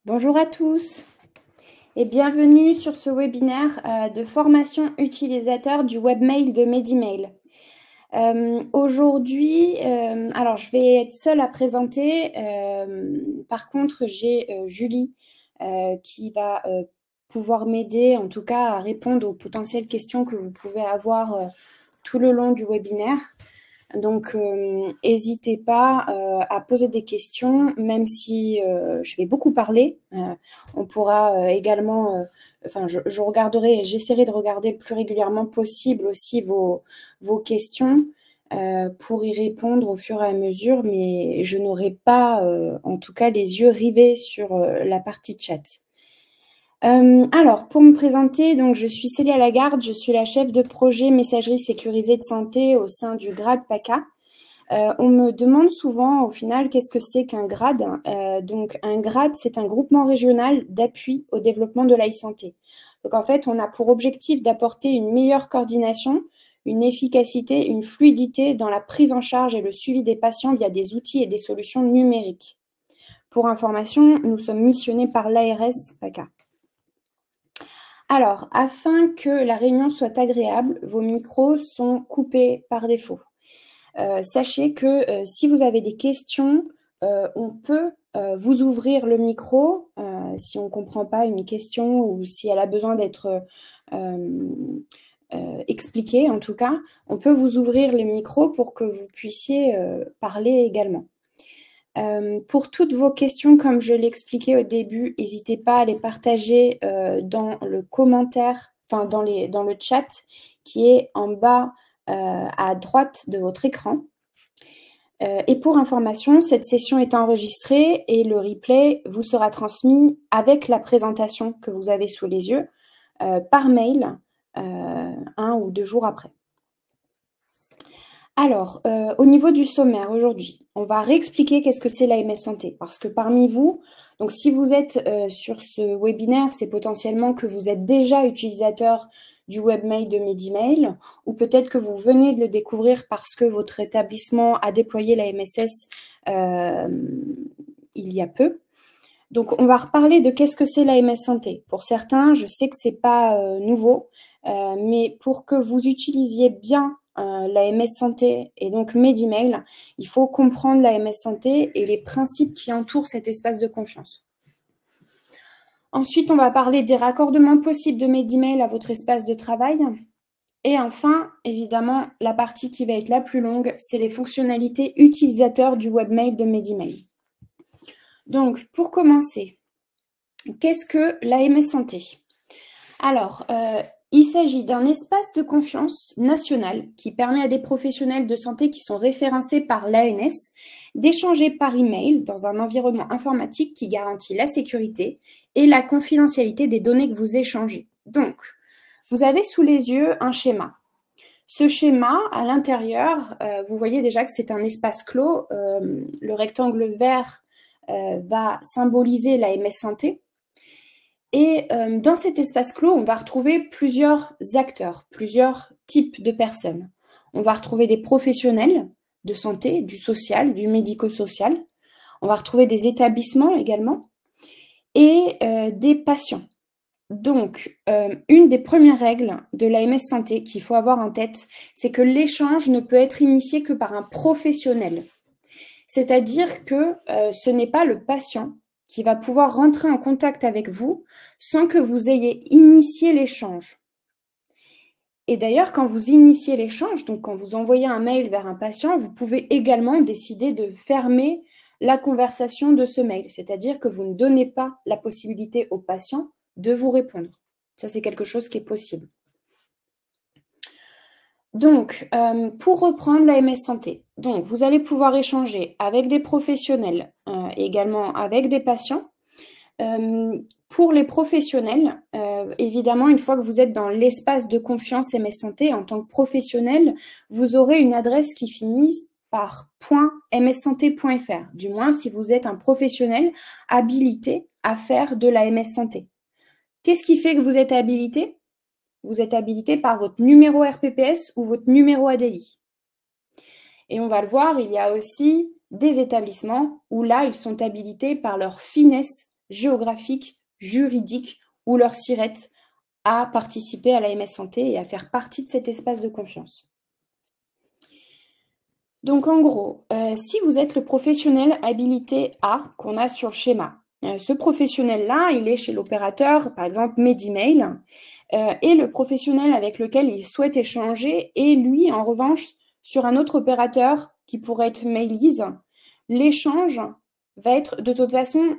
Bonjour à tous et bienvenue sur ce webinaire de formation utilisateur du webmail de Medimail. Aujourd'hui, alors je vais être seule à présenter. Par contre, j'ai Julie qui va pouvoir m'aider en tout cas à répondre aux potentielles questions que vous pouvez avoir tout le long du webinaire. Donc, n'hésitez pas à poser des questions, même si je vais beaucoup parler. On pourra également, enfin, je regarderai et j'essaierai de regarder le plus régulièrement possible aussi vos questions pour y répondre au fur et à mesure, mais je n'aurai pas, en tout cas, les yeux rivés sur la partie chat. Alors, pour me présenter, donc, je suis Célia Lagarde, je suis la chef de projet messagerie sécurisée de santé au sein du GRAD PACA. On me demande souvent, au final, qu'est-ce que c'est qu'un GRAD? Donc, un GRAD, c'est un groupement régional d'appui au développement de l'e-santé. Donc, en fait, on a pour objectif d'apporter une meilleure coordination, une efficacité, une fluidité dans la prise en charge et le suivi des patients via des outils et des solutions numériques. Pour information, nous sommes missionnés par l'ARS PACA. Alors, afin que la réunion soit agréable, vos micros sont coupés par défaut. Sachez que si vous avez des questions, on peut vous ouvrir le micro si on ne comprend pas une question ou si elle a besoin d'être expliquée en tout cas. On peut vous ouvrir le micro pour que vous puissiez parler également. Pour toutes vos questions, comme je l'expliquais au début, n'hésitez pas à les partager dans le commentaire, enfin dans le chat qui est en bas à droite de votre écran. Et pour information, cette session est enregistrée et le replay vous sera transmis avec la présentation que vous avez sous les yeux par mail 1 ou 2 jours après. Alors, au niveau du sommaire aujourd'hui, on va réexpliquer qu'est-ce que c'est l'AMS Santé. Parce que parmi vous, donc si vous êtes sur ce webinaire, c'est potentiellement que vous êtes déjà utilisateur du webmail de Medimail, ou peut-être que vous venez de le découvrir parce que votre établissement a déployé la MSS il y a peu. Donc, on va reparler de qu'est-ce que c'est l'AMS Santé. Pour certains, je sais que ce n'est pas nouveau, mais pour que vous utilisiez bien l'AMS Santé et donc Medimail, il faut comprendre l'AMS Santé et les principes qui entourent cet espace de confiance. Ensuite, on va parler des raccordements possibles de Medimail à votre espace de travail. Et enfin, évidemment, la partie qui va être la plus longue, c'est les fonctionnalités utilisateurs du webmail de Medimail. Donc, pour commencer, qu'est-ce que l'AMS Santé? Alors, il s'agit d'un espace de confiance national qui permet à des professionnels de santé qui sont référencés par l'ANS d'échanger par email dans un environnement informatique qui garantit la sécurité et la confidentialité des données que vous échangez. Donc, vous avez sous les yeux un schéma. Ce schéma, à l'intérieur, vous voyez déjà que c'est un espace clos. Le rectangle vert va symboliser l'AMS Santé. Et dans cet espace clos, on va retrouver plusieurs acteurs, plusieurs types de personnes. On va retrouver des professionnels de santé, du social, du médico-social. On va retrouver des établissements également et des patients. Donc, une des premières règles de l'AMS Santé qu'il faut avoir en tête, c'est que l'échange ne peut être initié que par un professionnel. C'est-à-dire que ce n'est pas le patient qui va pouvoir rentrer en contact avec vous sans que vous ayez initié l'échange. Et d'ailleurs, quand vous initiez l'échange, donc quand vous envoyez un mail vers un patient, vous pouvez également décider de fermer la conversation de ce mail, c'est-à-dire que vous ne donnez pas la possibilité au patient de vous répondre. Ça, c'est quelque chose qui est possible. Donc, pour reprendre l'AMS Santé, donc vous allez pouvoir échanger avec des professionnels et également avec des patients. Pour les professionnels, évidemment, une fois que vous êtes dans l'espace de confiance MS Santé, en tant que professionnel, vous aurez une adresse qui finit par .mssanté.fr, du moins si vous êtes un professionnel habilité à faire de la MS Santé. Qu'est-ce qui fait que vous êtes habilité? Vous êtes habilité par votre numéro RPPS ou votre numéro ADI. Et on va le voir, il y a aussi des établissements où là, ils sont habilités par leur finesse géographique, juridique ou leur SIRET à participer à l'AMS Santé et à faire partie de cet espace de confiance. Donc en gros, si vous êtes le professionnel habilité A qu'on a sur le schéma, ce professionnel-là, il est chez l'opérateur, par exemple Medimail, et le professionnel avec lequel il souhaite échanger est lui, en revanche, sur un autre opérateur qui pourrait être Mailize. L'échange va être de toute façon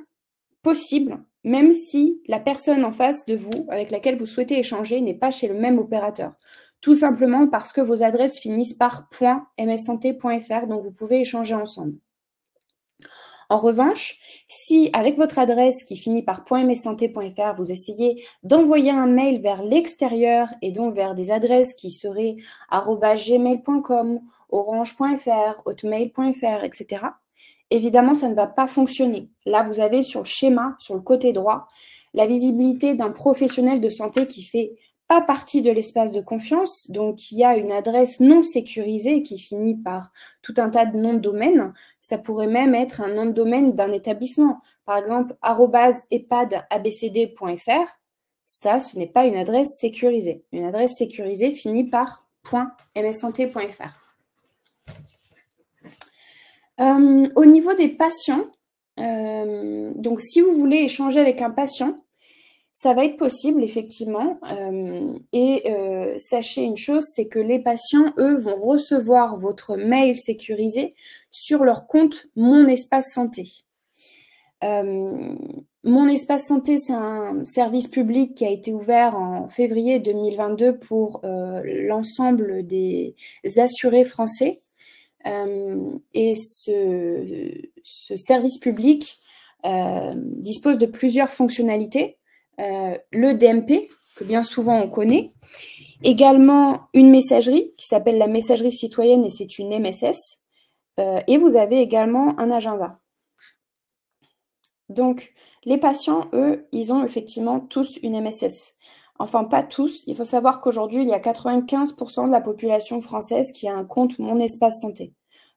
possible, même si la personne en face de vous, avec laquelle vous souhaitez échanger, n'est pas chez le même opérateur. Tout simplement parce que vos adresses finissent par .mssanté.fr, donc vous pouvez échanger ensemble. En revanche, si avec votre adresse qui finit par .mssanté.fr, vous essayez d'envoyer un mail vers l'extérieur et donc vers des adresses qui seraient @gmail.com, orange.fr, hotmail.fr, etc., évidemment, ça ne va pas fonctionner. Là, vous avez sur le schéma, sur le côté droit, la visibilité d'un professionnel de santé qui fait pas partie de l'espace de confiance, donc qui a une adresse non sécurisée qui finit par tout un tas de noms de domaine. Ça pourrait même être un nom de domaine d'un établissement. Par exemple, @epadabcd.fr. Ça, ce n'est pas une adresse sécurisée. Une adresse sécurisée finit par .mssanté.fr. Au niveau des patients, donc si vous voulez échanger avec un patient, ça va être possible effectivement, sachez une chose, c'est que les patients, eux, vont recevoir votre mail sécurisé sur leur compte Mon Espace Santé. Mon Espace Santé, c'est un service public qui a été ouvert en février 2022 pour l'ensemble des assurés français. Et ce service public dispose de plusieurs fonctionnalités. Le DMP, que bien souvent on connaît, également une messagerie qui s'appelle la messagerie citoyenne et c'est une MSS, et vous avez également un agenda. Donc les patients, eux, ils ont effectivement tous une MSS. Enfin, pas tous. Il faut savoir qu'aujourd'hui, il y a 95% de la population française qui a un compte Mon Espace Santé.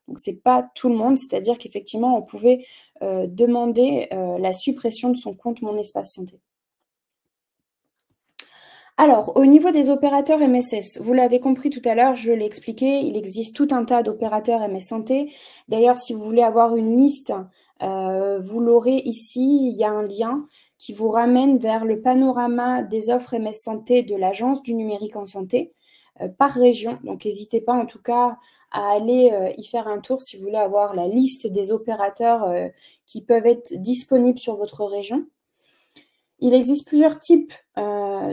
Donc, ce n'est pas tout le monde, c'est-à-dire qu'effectivement, on pouvait demander la suppression de son compte Mon Espace Santé. Alors, au niveau des opérateurs MSS, vous l'avez compris tout à l'heure, je l'ai expliqué, il existe tout un tas d'opérateurs MS Santé. D'ailleurs, si vous voulez avoir une liste, vous l'aurez ici, il y a un lien qui vous ramène vers le panorama des offres MS Santé de l'Agence du numérique en santé par région. Donc, n'hésitez pas en tout cas à aller y faire un tour si vous voulez avoir la liste des opérateurs qui peuvent être disponibles sur votre région. Il existe plusieurs types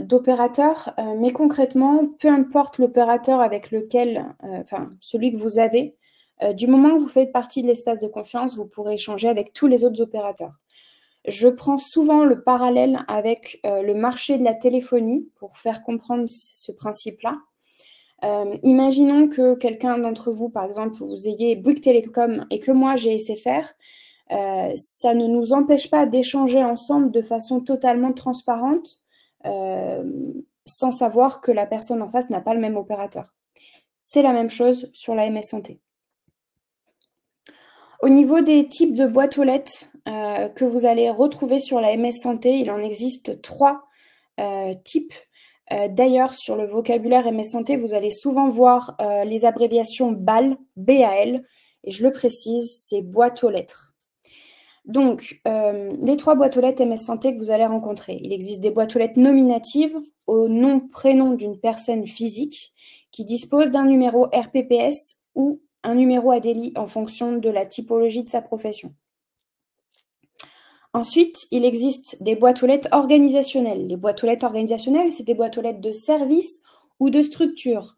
d'opérateurs, mais concrètement, peu importe l'opérateur avec lequel, celui que vous avez, du moment où vous faites partie de l'espace de confiance, vous pourrez échanger avec tous les autres opérateurs. Je prends souvent le parallèle avec le marché de la téléphonie pour faire comprendre ce principe-là. Imaginons que quelqu'un d'entre vous, par exemple, vous ayez Bouygues Télécom et que moi j'ai SFR. Ça ne nous empêche pas d'échanger ensemble de façon totalement transparente sans savoir que la personne en face n'a pas le même opérateur. C'est la même chose sur la MS Santé. Au niveau des types de boîtes aux lettres que vous allez retrouver sur la MS Santé, il en existe 3 types. D'ailleurs, sur le vocabulaire MS Santé, vous allez souvent voir les abréviations BAL, B-A-L, et je le précise, c'est boîte aux lettres. Donc, les 3 boîtes aux lettres MS Santé que vous allez rencontrer. Il existe des boîtes aux lettres nominatives au nom, prénom d'une personne physique qui dispose d'un numéro RPPS ou un numéro ADELI en fonction de la typologie de sa profession. Ensuite, il existe des boîtes aux lettres organisationnelles. Les boîtes aux lettres organisationnelles, c'est des boîtes aux lettres de service ou de structure.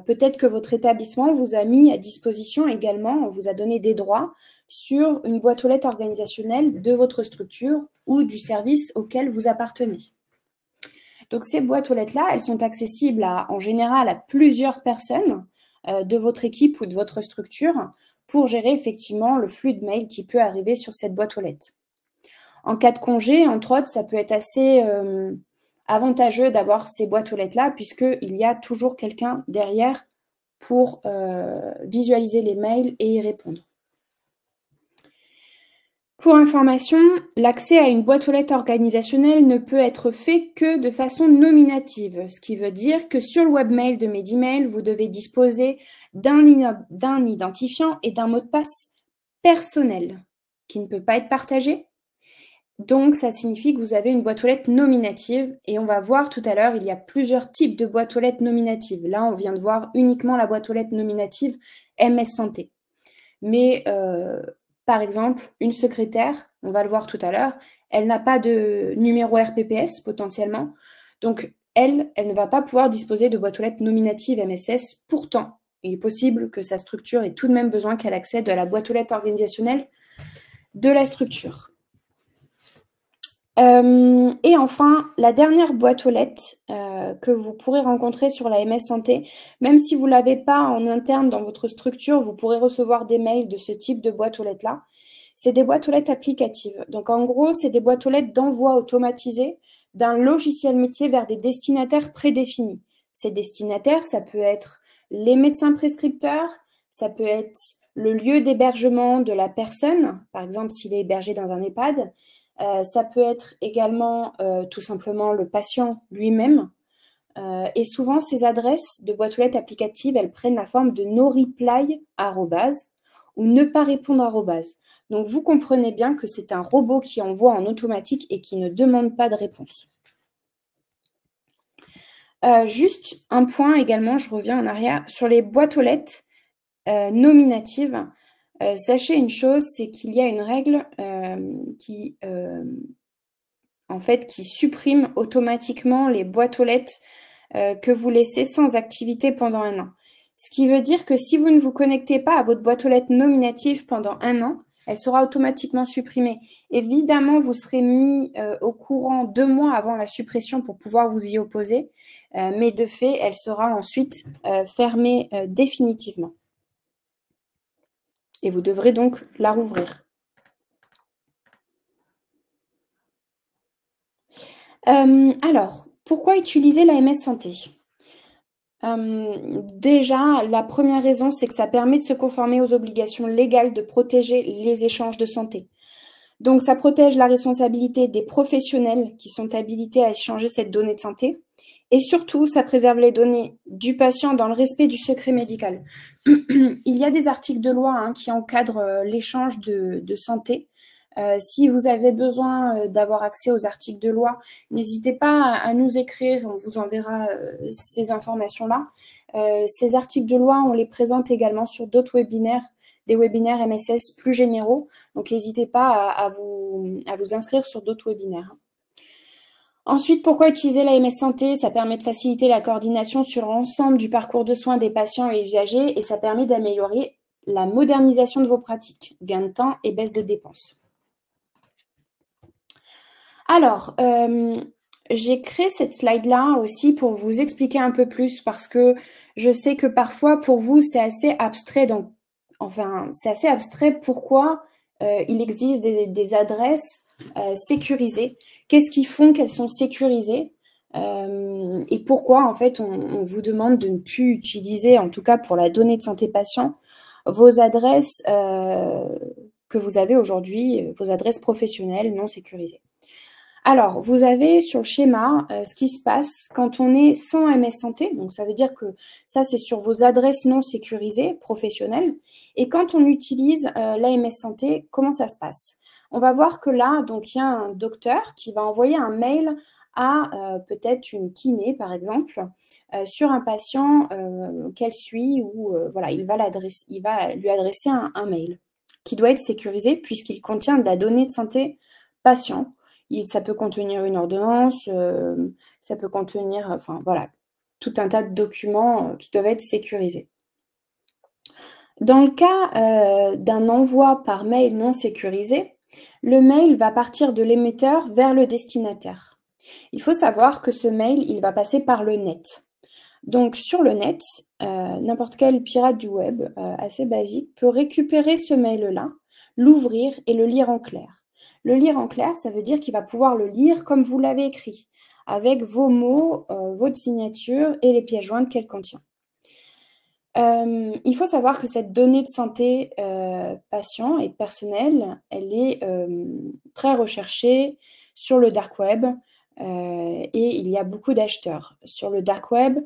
Peut-être que votre établissement vous a mis à disposition également, vous a donné des droits sur une boîte aux lettres organisationnelle de votre structure ou du service auquel vous appartenez. Donc ces boîtes aux lettres-là, elles sont accessibles en général à plusieurs personnes de votre équipe ou de votre structure pour gérer effectivement le flux de mails qui peut arriver sur cette boîte aux lettres. En cas de congé, entre autres, ça peut être assez avantageux d'avoir ces boîtes aux lettres-là puisqu'il y a toujours quelqu'un derrière pour visualiser les mails et y répondre. Pour information, l'accès à une boîte aux lettres organisationnelle ne peut être fait que de façon nominative, ce qui veut dire que sur le webmail de Medimail, vous devez disposer d'un identifiant et d'un mot de passe personnel qui ne peut pas être partagé. Donc, ça signifie que vous avez une boîte aux lettres nominative et on va voir tout à l'heure, il y a plusieurs types de boîtes aux lettres nominatives. Là, on vient de voir uniquement la boîte aux lettres nominative MS Santé. Mais par exemple, une secrétaire, on va le voir tout à l'heure, elle n'a pas de numéro RPPS potentiellement. Donc, elle ne va pas pouvoir disposer de boîte aux lettres nominative MSS. Pourtant, il est possible que sa structure ait tout de même besoin qu'elle accède à la boîte aux lettres organisationnelle de la structure. Et enfin, la dernière boîte aux lettres que vous pourrez rencontrer sur la MS Santé, même si vous ne l'avez pas en interne dans votre structure, vous pourrez recevoir des mails de ce type de boîte aux lettres-là. C'est des boîtes aux lettres applicatives. Donc, en gros, c'est des boîtes aux lettres d'envoi automatisé d'un logiciel métier vers des destinataires prédéfinis. Ces destinataires, ça peut être les médecins prescripteurs, ça peut être le lieu d'hébergement de la personne, par exemple s'il est hébergé dans un EHPAD. Ça peut être également tout simplement le patient lui-même. Et souvent, ces adresses de boîte aux lettres applicatives, elles prennent la forme de no reply ou ne pas répondre . Donc, vous comprenez bien que c'est un robot qui envoie en automatique et qui ne demande pas de réponse. Juste un point également, je reviens en arrière, sur les boîtes aux lettres nominatives. Sachez une chose, c'est qu'il y a une règle qui supprime automatiquement les boîtes aux lettres que vous laissez sans activité pendant 1 an. Ce qui veut dire que si vous ne vous connectez pas à votre boîte aux lettres nominative pendant 1 an, elle sera automatiquement supprimée. Évidemment, vous serez mis au courant 2 mois avant la suppression pour pouvoir vous y opposer, mais de fait, elle sera ensuite fermée définitivement. Et vous devrez donc la rouvrir. Alors, pourquoi utiliser la MS Santé ? Déjà, la première raison, c'est que ça permet de se conformer aux obligations légales de protéger les échanges de santé. Donc, ça protège la responsabilité des professionnels qui sont habilités à échanger cette donnée de santé. Et surtout, ça préserve les données du patient dans le respect du secret médical. Il y a des articles de loi qui encadrent l'échange de santé. Si vous avez besoin d'avoir accès aux articles de loi, n'hésitez pas à nous écrire, on vous enverra ces informations-là. Ces articles de loi, on les présente également sur d'autres webinaires, des webinaires MSS plus généraux. Donc, n'hésitez pas à vous inscrire sur d'autres webinaires. Ensuite, pourquoi utiliser la MS Santé? Ça permet de faciliter la coordination sur l'ensemble du parcours de soins des patients et usagers et ça permet d'améliorer la modernisation de vos pratiques, gain de temps et baisse de dépenses. Alors, j'ai créé cette slide-là aussi pour vous expliquer un peu plus parce que je sais que parfois, pour vous, c'est assez abstrait. Donc, enfin, c'est assez abstrait pourquoi il existe des adresses sécurisées. Qu'est-ce qui font qu'elles sont sécurisées et pourquoi, en fait, on vous demande de ne plus utiliser, en tout cas pour la donnée de santé patient, vos adresses que vous avez aujourd'hui, vos adresses professionnelles non sécurisées. Alors, vous avez sur le schéma ce qui se passe quand on est sans MS Santé. Donc, ça veut dire que ça, c'est sur vos adresses non sécurisées professionnelles. Et quand on utilise l'AMS Santé, comment ça se passe? On va voir que là, donc, il y a un docteur qui va envoyer un mail à peut-être une kiné, par exemple, sur un patient qu'elle suit ou voilà, il va lui adresser un mail qui doit être sécurisé puisqu'il contient de la donnée de santé patient. Ça peut contenir une ordonnance, ça peut contenir, enfin voilà, tout un tas de documents qui doivent être sécurisés. Dans le cas d'un envoi par mail non sécurisé, le mail va partir de l'émetteur vers le destinataire. Il faut savoir que ce mail, il va passer par le net. Donc sur le net, n'importe quel pirate du web assez basique peut récupérer ce mail-là, l'ouvrir et le lire en clair. Le lire en clair, ça veut dire qu'il va pouvoir le lire comme vous l'avez écrit, avec vos mots, votre signature et les pièces jointes qu'elle contient. Il faut savoir que cette donnée de santé patient et personnelle, elle est très recherchée sur le dark web et il y a beaucoup d'acheteurs. Sur le dark web,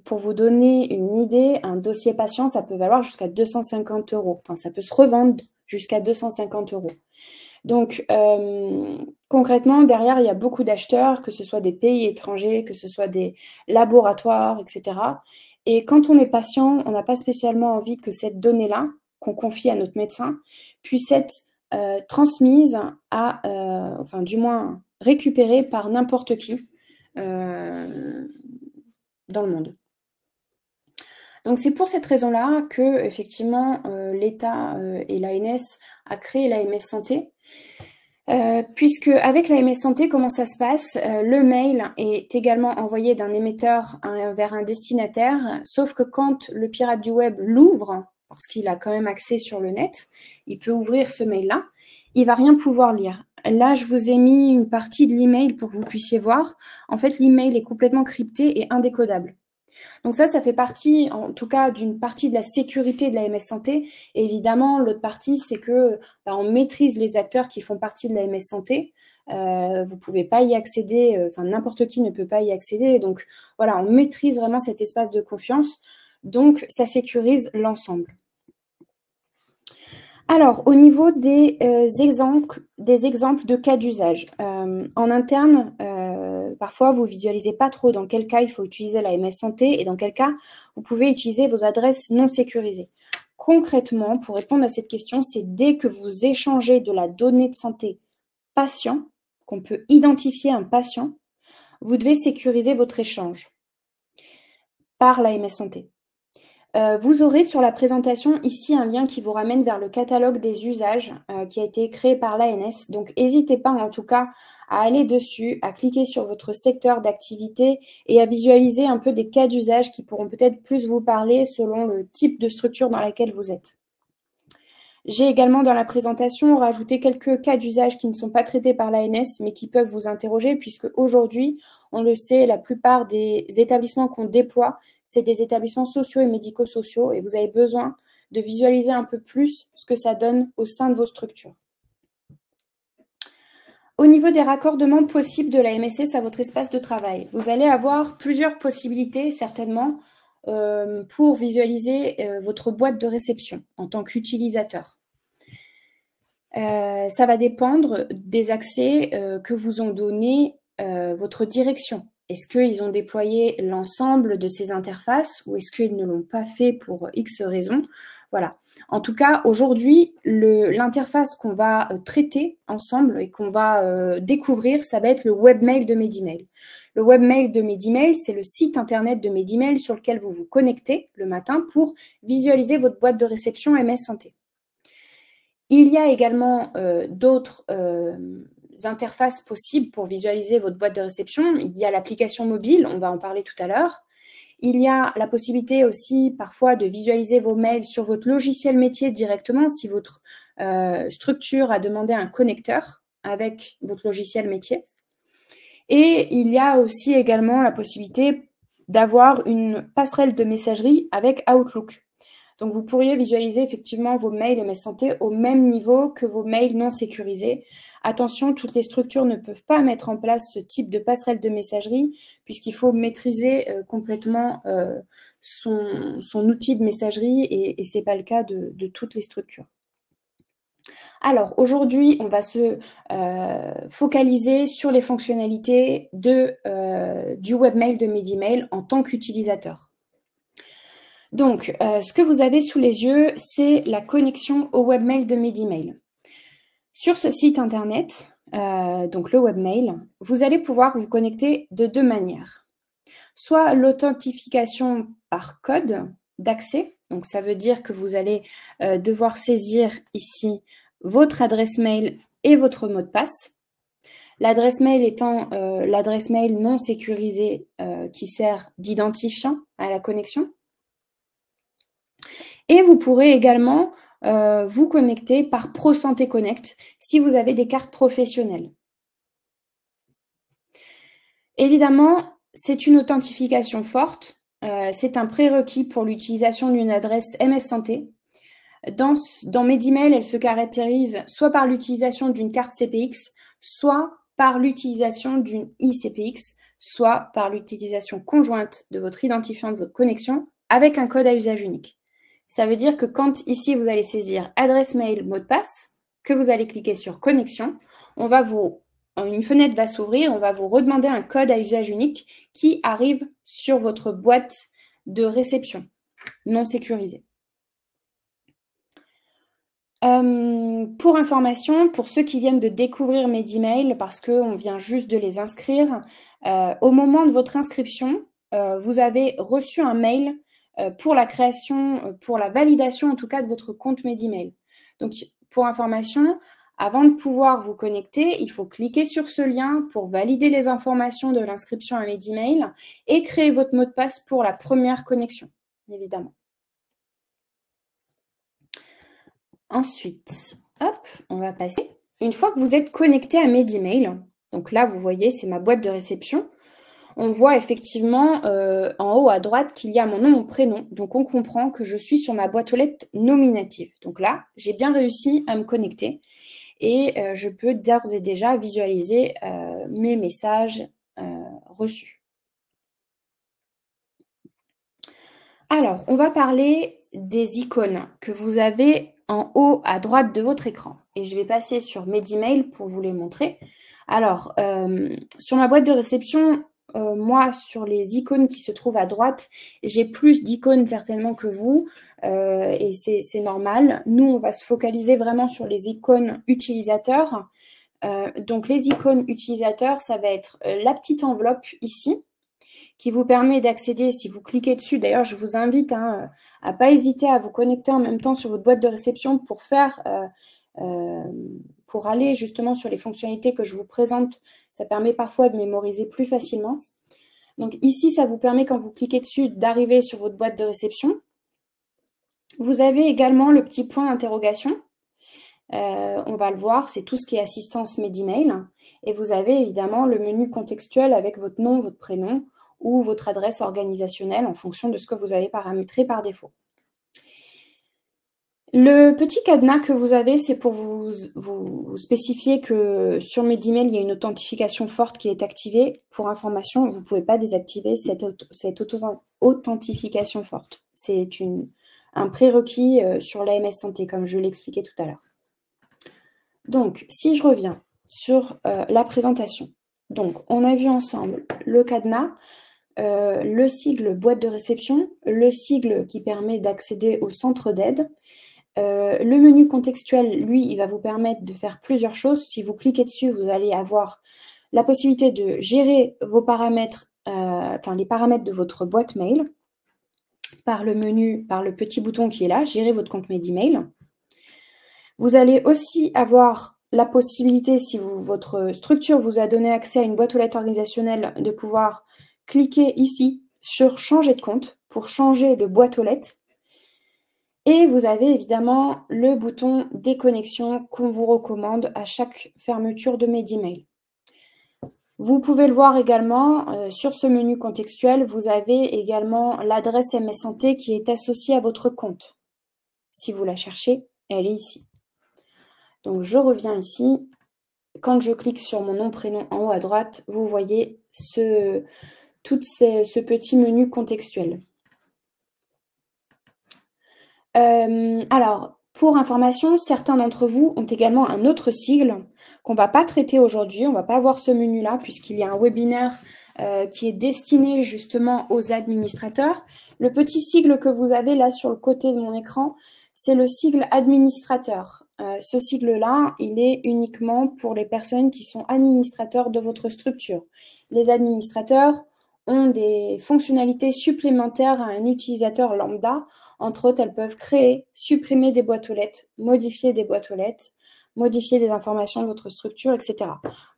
pour vous donner une idée, un dossier patient, ça peut valoir jusqu'à 250 €. Enfin, ça peut se revendre jusqu'à 250 €. Donc, concrètement, derrière, il y a beaucoup d'acheteurs, que ce soit des pays étrangers, que ce soit des laboratoires, etc. Et quand on est patient, on n'a pas spécialement envie que cette donnée-là, qu'on confie à notre médecin, puisse être transmise enfin du moins récupérée par n'importe qui dans le monde. Donc c'est pour cette raison-là que effectivement l'État et l'ANS a créé l'AMS Santé. Puisque avec l'AMS Santé, comment ça se passe? Le mail est également envoyé d'un émetteur vers un destinataire, sauf que quand le pirate du web l'ouvre, parce qu'il a quand même accès sur le net, il peut ouvrir ce mail-là, il va rien pouvoir lire. Là, je vous ai mis une partie de l'email pour que vous puissiez voir. En fait, l'email est complètement crypté et indécodable. Donc ça fait partie, en tout cas, d'une partie de la sécurité de l'AMS Santé. Et évidemment, l'autre partie, c'est que on maîtrise les acteurs qui font partie de l'AMS Santé. Vous ne pouvez pas y accéder, enfin n'importe qui ne peut pas y accéder. Donc voilà, on maîtrise vraiment cet espace de confiance. Donc ça sécurise l'ensemble. Alors, au niveau des exemples de cas d'usage, en interne, parfois vous visualisez pas trop dans quel cas il faut utiliser l'AMS Santé et dans quel cas vous pouvez utiliser vos adresses non sécurisées. Concrètement, pour répondre à cette question, c'est dès que vous échangez de la donnée de santé patient, qu'on peut identifier un patient, vous devez sécuriser votre échange par l'AMS Santé. Vous aurez sur la présentation ici un lien qui vous ramène vers le catalogue des usages qui a été créé par l'ANS. Donc, n'hésitez pas en tout cas à aller dessus, à cliquer sur votre secteur d'activité et à visualiser un peu des cas d'usage qui pourront peut-être plus vous parler selon le type de structure dans laquelle vous êtes. J'ai également dans la présentation rajouté quelques cas d'usage qui ne sont pas traités par l'ANS mais qui peuvent vous interroger puisque aujourd'hui, on le sait, la plupart des établissements qu'on déploie, c'est des établissements sociaux et médico-sociaux et vous avez besoin de visualiser un peu plus ce que ça donne au sein de vos structures. Au niveau des raccordements possibles de la MSS à votre espace de travail, vous allez avoir plusieurs possibilités certainement pour visualiser votre boîte de réception en tant qu'utilisateur. Ça va dépendre des accès que vous ont donné votre direction. Est-ce qu'ils ont déployé l'ensemble de ces interfaces ou est-ce qu'ils ne l'ont pas fait pour X raisons? Voilà. En tout cas, aujourd'hui, l'interface qu'on va traiter ensemble et qu'on va découvrir, ça va être le webmail de Medimail. Le webmail de Medimail, c'est le site internet de Medimail sur lequel vous vous connectez le matin pour visualiser votre boîte de réception MS Santé. Il y a également d'autres interfaces possibles pour visualiser votre boîte de réception. Il y a l'application mobile, on va en parler tout à l'heure. Il y a la possibilité aussi parfois de visualiser vos mails sur votre logiciel métier directement si votre structure a demandé un connecteur avec votre logiciel métier. Et il y a aussi également la possibilité d'avoir une passerelle de messagerie avec Outlook. Donc, vous pourriez visualiser effectivement vos mails MS Santé au même niveau que vos mails non sécurisés. Attention, toutes les structures ne peuvent pas mettre en place ce type de passerelle de messagerie puisqu'il faut maîtriser complètement son outil de messagerie et ce n'est pas le cas de toutes les structures. Alors, aujourd'hui, on va se focaliser sur les fonctionnalités du webmail de Medimail en tant qu'utilisateur. Donc, ce que vous avez sous les yeux, c'est la connexion au webmail de Medimail. Sur ce site internet, donc le webmail, vous allez pouvoir vous connecter de deux manières. Soit l'authentification par code d'accès, donc ça veut dire que vous allez devoir saisir ici votre adresse mail et votre mot de passe. L'adresse mail étant l'adresse mail non sécurisée qui sert d'identifiant à la connexion. Et vous pourrez également vous connecter par ProSanté Connect si vous avez des cartes professionnelles. Évidemment, c'est une authentification forte c'est un prérequis pour l'utilisation d'une adresse MS Santé. Dans MediMail, elle se caractérise soit par l'utilisation d'une carte CPX, soit par l'utilisation d'une ICPX, soit par l'utilisation conjointe de votre identifiant de votre connexion avec un code à usage unique. Ça veut dire que quand ici vous allez saisir adresse mail, mot de passe, que vous allez cliquer sur connexion, une fenêtre va s'ouvrir, on va vous redemander un code à usage unique qui arrive sur votre boîte de réception non sécurisée. Pour information, pour ceux qui viennent de découvrir MediMail, parce qu'on vient juste de les inscrire, au moment de votre inscription, vous avez reçu un mail pour la création, pour la validation en tout cas de votre compte MediMail. Donc, pour information, avant de pouvoir vous connecter, il faut cliquer sur ce lien pour valider les informations de l'inscription à MediMail et créer votre mot de passe pour la première connexion, évidemment. Ensuite, hop, on va passer. Une fois que vous êtes connecté à MediMail, donc là, vous voyez, c'est ma boîte de réception, on voit effectivement en haut à droite qu'il y a mon nom, mon prénom. Donc, on comprend que je suis sur ma boîte aux lettres nominative. Donc là, j'ai bien réussi à me connecter et je peux d'ores et déjà visualiser mes messages reçus. Alors, on va parler des icônes que vous avez en haut à droite de votre écran. Et je vais passer sur MediMail pour vous les montrer. Alors, sur ma boîte de réception, moi, sur les icônes qui se trouvent à droite, j'ai plus d'icônes certainement que vous, et c'est normal. Nous, on va se focaliser vraiment sur les icônes utilisateurs. Donc, les icônes utilisateurs, ça va être la petite enveloppe ici, qui vous permet d'accéder, si vous cliquez dessus, d'ailleurs, je vous invite à ne pas hésiter à vous connecter en même temps sur votre boîte de réception pour aller justement sur les fonctionnalités que je vous présente. Ça permet parfois de mémoriser plus facilement. Donc ici, ça vous permet, quand vous cliquez dessus, d'arriver sur votre boîte de réception. Vous avez également le petit point d'interrogation. On va le voir, c'est tout ce qui est assistance MediMail. Et vous avez évidemment le menu contextuel avec votre nom, votre prénom ou votre adresse organisationnelle en fonction de ce que vous avez paramétré par défaut. Le petit cadenas que vous avez, c'est pour vous spécifier que sur MediMail, il y a une authentification forte qui est activée. Pour information, vous ne pouvez pas désactiver cette authentification forte. C'est un prérequis sur l'AMS Santé, comme je l'expliquais tout à l'heure. Donc, si je reviens sur la présentation. Donc, on a vu ensemble le cadenas, le sigle boîte de réception, le sigle qui permet d'accéder au centre d'aide. Le menu contextuel, lui, il va vous permettre de faire plusieurs choses. Si vous cliquez dessus, vous allez avoir la possibilité de gérer vos paramètres, les paramètres de votre boîte mail par le menu, par le petit bouton qui est là, gérer votre compte MediMail. Vous allez aussi avoir la possibilité, si votre structure vous a donné accès à une boîte aux lettres organisationnelle, de pouvoir cliquer ici sur changer de compte pour changer de boîte aux lettres. Et vous avez évidemment le bouton déconnexion qu'on vous recommande à chaque fermeture de MediMail. Vous pouvez le voir également sur ce menu contextuel, vous avez également l'adresse MS Santé qui est associée à votre compte. Si vous la cherchez, elle est ici. Donc, je reviens ici. Quand je clique sur mon nom, prénom en haut à droite, vous voyez ce petit menu contextuel. Alors, pour information, certains d'entre vous ont également un autre sigle qu'on ne va pas traiter aujourd'hui. On ne va pas voir ce menu-là puisqu'il y a un webinaire qui est destiné justement aux administrateurs. Le petit sigle que vous avez là sur le côté de mon écran, c'est le sigle administrateur. Ce sigle-là, il est uniquement pour les personnes qui sont administrateurs de votre structure. Les administrateurs ont des fonctionnalités supplémentaires à un utilisateur lambda. Entre autres, elles peuvent créer, supprimer des boîtes aux lettres, modifier des boîtes aux lettres, modifier des informations de votre structure, etc.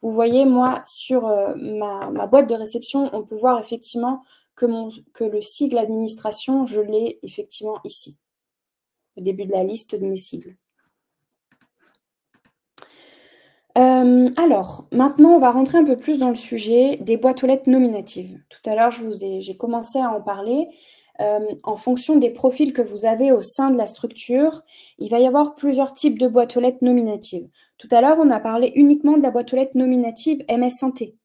Vous voyez, moi, sur ma boîte de réception, on peut voir effectivement que le sigle administration, je l'ai effectivement ici, au début de la liste de mes sigles. Alors, maintenant, on va rentrer un peu plus dans le sujet des boîtes aux lettres nominatives. Tout à l'heure, j'ai commencé à en parler. En fonction des profils que vous avez au sein de la structure, il va y avoir plusieurs types de boîtes aux lettres nominatives. Tout à l'heure, on a parlé uniquement de la boîte aux lettres nominative MS Santé,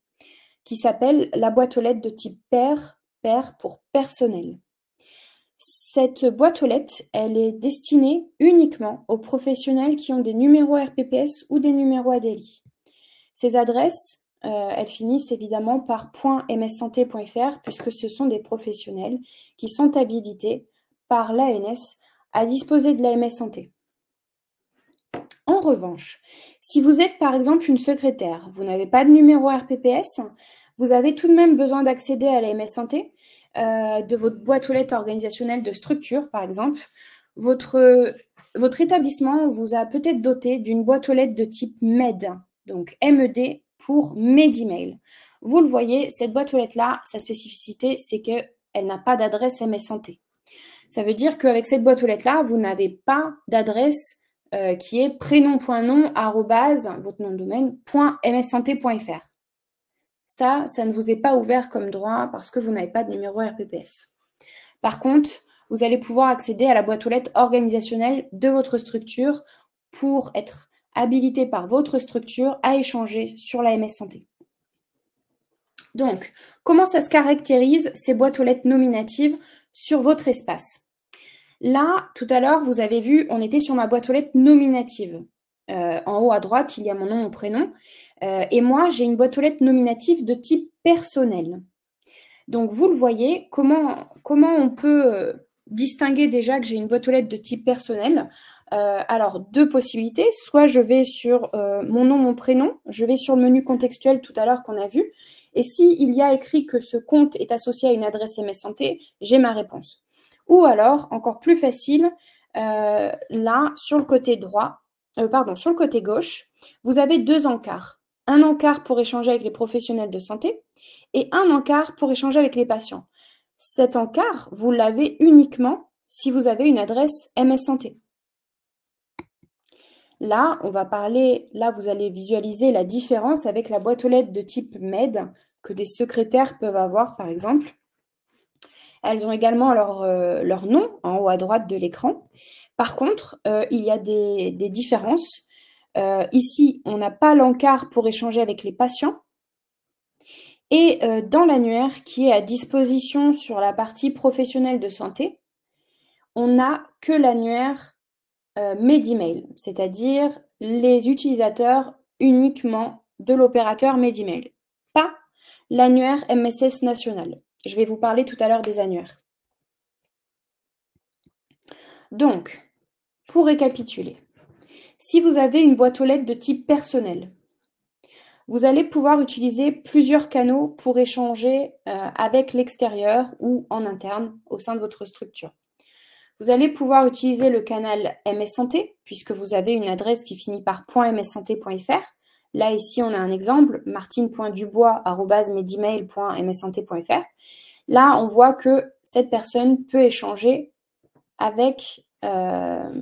qui s'appelle la boîte aux lettres de type pair, pair pour personnel. Cette boîte aux lettres, elle est destinée uniquement aux professionnels qui ont des numéros RPPS ou des numéros ADLI. Ces adresses, elles finissent évidemment par .mssanté.fr puisque ce sont des professionnels qui sont habilités par l'ANS à disposer de la MS Santé. En revanche, si vous êtes par exemple une secrétaire, vous n'avez pas de numéro RPPS, vous avez tout de même besoin d'accéder à la MS Santé, de votre boîte aux lettres organisationnelle de structure par exemple. Votre établissement vous a peut-être doté d'une boîte aux lettres de type MED, donc MED pour Medimail. Vous le voyez, cette boîte aux lettres-là, sa spécificité, c'est qu'elle n'a pas d'adresse MS Santé. Ça veut dire qu'avec cette boîte aux lettres-là, vous n'avez pas d'adresse qui est prénom.nom votre nom de domaine .mssanté.fr. Ça ne vous est pas ouvert comme droit parce que vous n'avez pas de numéro RPPS. Par contre, vous allez pouvoir accéder à la boîte aux lettres organisationnelle de votre structure pour être habilité par votre structure à échanger sur la MS Santé. Donc, comment ça se caractérise ces boîtes aux lettres nominatives sur votre espace? Là, tout à l'heure, vous avez vu, on était sur ma boîte aux lettres nominative. En haut à droite, il y a mon nom, mon prénom. Et moi, j'ai une boîte aux lettres nominative de type personnel. Donc, vous le voyez, comment on peut distinguer déjà que j'ai une boîte aux lettres de type personnel? Alors, deux possibilités. Soit je vais sur mon nom, mon prénom. Je vais sur le menu contextuel tout à l'heure qu'on a vu. Et s'il y a écrit que ce compte est associé à une adresse MS Santé, j'ai ma réponse. Ou alors, encore plus facile, là, sur le côté sur le côté gauche, vous avez deux encarts. Un encart pour échanger avec les professionnels de santé et un encart pour échanger avec les patients. Cet encart, vous l'avez uniquement si vous avez une adresse MS Santé. Là, vous allez visualiser la différence avec la boîte aux lettres de type MED que des secrétaires peuvent avoir, par exemple. Elles ont également leur nom en haut à droite de l'écran. Par contre, il y a des différences. Ici, on n'a pas l'encart pour échanger avec les patients. Et dans l'annuaire qui est à disposition sur la partie professionnelle de santé, on n'a que l'annuaire Medimail, c'est-à-dire les utilisateurs uniquement de l'opérateur Medimail, pas l'annuaire MSS national. Je vais vous parler tout à l'heure des annuaires. Donc, pour récapituler, si vous avez une boîte aux lettres de type personnel, vous allez pouvoir utiliser plusieurs canaux pour échanger avec l'extérieur ou en interne au sein de votre structure. Vous allez pouvoir utiliser le canal MS Santé, puisque vous avez une adresse qui finit par .mssanté.fr. Là, ici, on a un exemple, martine.dubois@medimail.mssanté.fr. Là, on voit que cette personne peut échanger avec un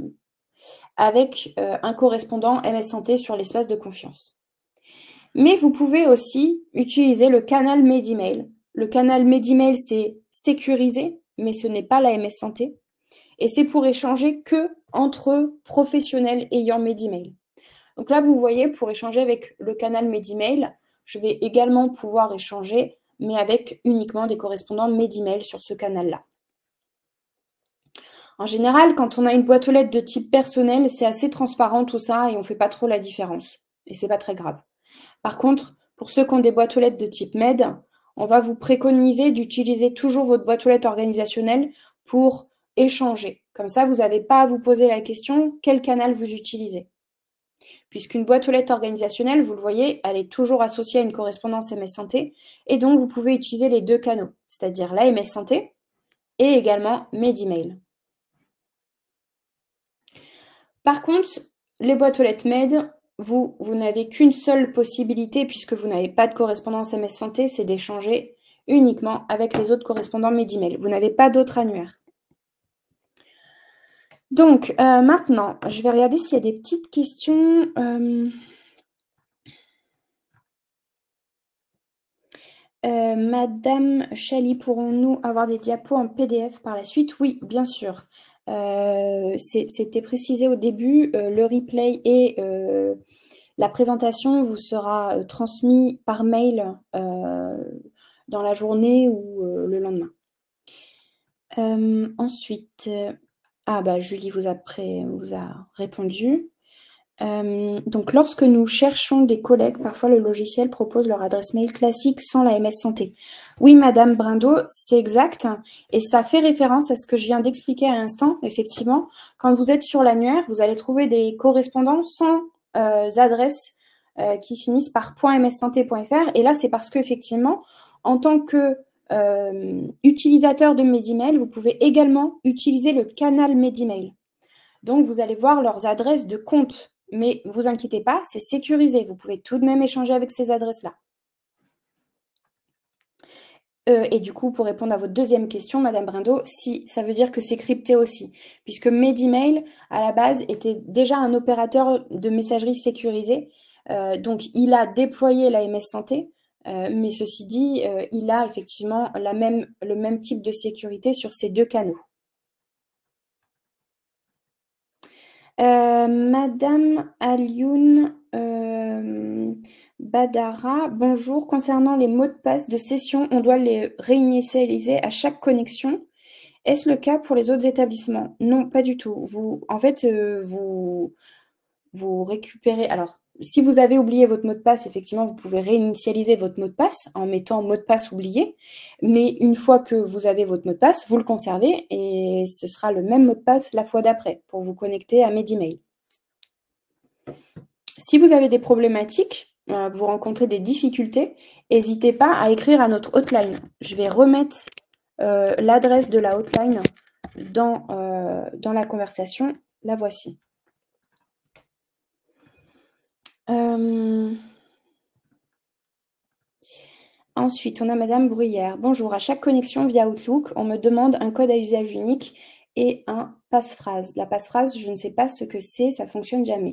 correspondant MS Santé sur l'espace de confiance. Mais vous pouvez aussi utiliser le canal Medimail. Le canal Medimail, c'est sécurisé, mais ce n'est pas la MS Santé. Et c'est pour échanger que entre professionnels ayant Medimail. Donc là, vous voyez, pour échanger avec le canal Medimail, je vais également pouvoir échanger, mais avec uniquement des correspondants Medimail sur ce canal-là. En général, quand on a une boîte aux lettres de type personnel, c'est assez transparent tout ça et on ne fait pas trop la différence. Et c'est pas très grave. Par contre, pour ceux qui ont des boîtes aux lettres de type MED, on va vous préconiser d'utiliser toujours votre boîte aux lettres organisationnelle pour échanger. Comme ça, vous n'avez pas à vous poser la question quel canal vous utilisez. Puisqu'une boîte aux lettres organisationnelle, vous le voyez, elle est toujours associée à une correspondance MS Santé et donc vous pouvez utiliser les deux canaux, c'est-à-dire la MS Santé et également Medimail. Par contre, les boîtes aux lettres MED, vous n'avez qu'une seule possibilité puisque vous n'avez pas de correspondance MS Santé, c'est d'échanger uniquement avec les autres correspondants Medimail. Vous n'avez pas d'autre annuaire. Donc, maintenant, je vais regarder s'il y a des petites questions. Madame Chali, pourrons-nous avoir des diapos en PDF par la suite? Oui, bien sûr. C'était précisé au début, le replay et la présentation vous sera transmis par mail dans la journée ou le lendemain. Ensuite, Julie vous a répondu. Donc, lorsque nous cherchons des collègues, parfois le logiciel propose leur adresse mail classique sans la MS Santé. Oui, Madame Brindo, c'est exact. Et ça fait référence à ce que je viens d'expliquer à l'instant. Effectivement, quand vous êtes sur l'annuaire, vous allez trouver des correspondants sans adresses qui finissent par .mssanté.fr. Et là, c'est parce qu'effectivement, en tant que utilisateur de Medimail, vous pouvez également utiliser le canal Medimail. Donc, vous allez voir leurs adresses de compte. Mais ne vous inquiétez pas, c'est sécurisé. Vous pouvez tout de même échanger avec ces adresses-là. Et du coup, pour répondre à votre deuxième question, Madame Brindo, si, ça veut dire que c'est crypté aussi. Puisque Medimail, à la base, était déjà un opérateur de messagerie sécurisée. Donc, il a déployé l'AMS Santé. Mais ceci dit, il a effectivement le même type de sécurité sur ces deux canaux. Madame Alioune Badara, bonjour. Concernant les mots de passe de session, on doit les réinitialiser à chaque connexion. Est-ce le cas pour les autres établissements? Non, pas du tout. Vous récupérez. Alors, si vous avez oublié votre mot de passe, effectivement, vous pouvez réinitialiser votre mot de passe en mettant mot de passe oublié. Mais une fois que vous avez votre mot de passe, vous le conservez et ce sera le même mot de passe la fois d'après pour vous connecter à Medimail. Si vous avez des problématiques, que vous rencontrez des difficultés, n'hésitez pas à écrire à notre hotline. Je vais remettre l'adresse de la hotline dans la conversation. La voici. Ensuite, on a Madame Bruyère. Bonjour, à chaque connexion via Outlook, on me demande un code à usage unique et un passe-phrase. La passe-phrase, je ne sais pas ce que c'est, ça ne fonctionne jamais.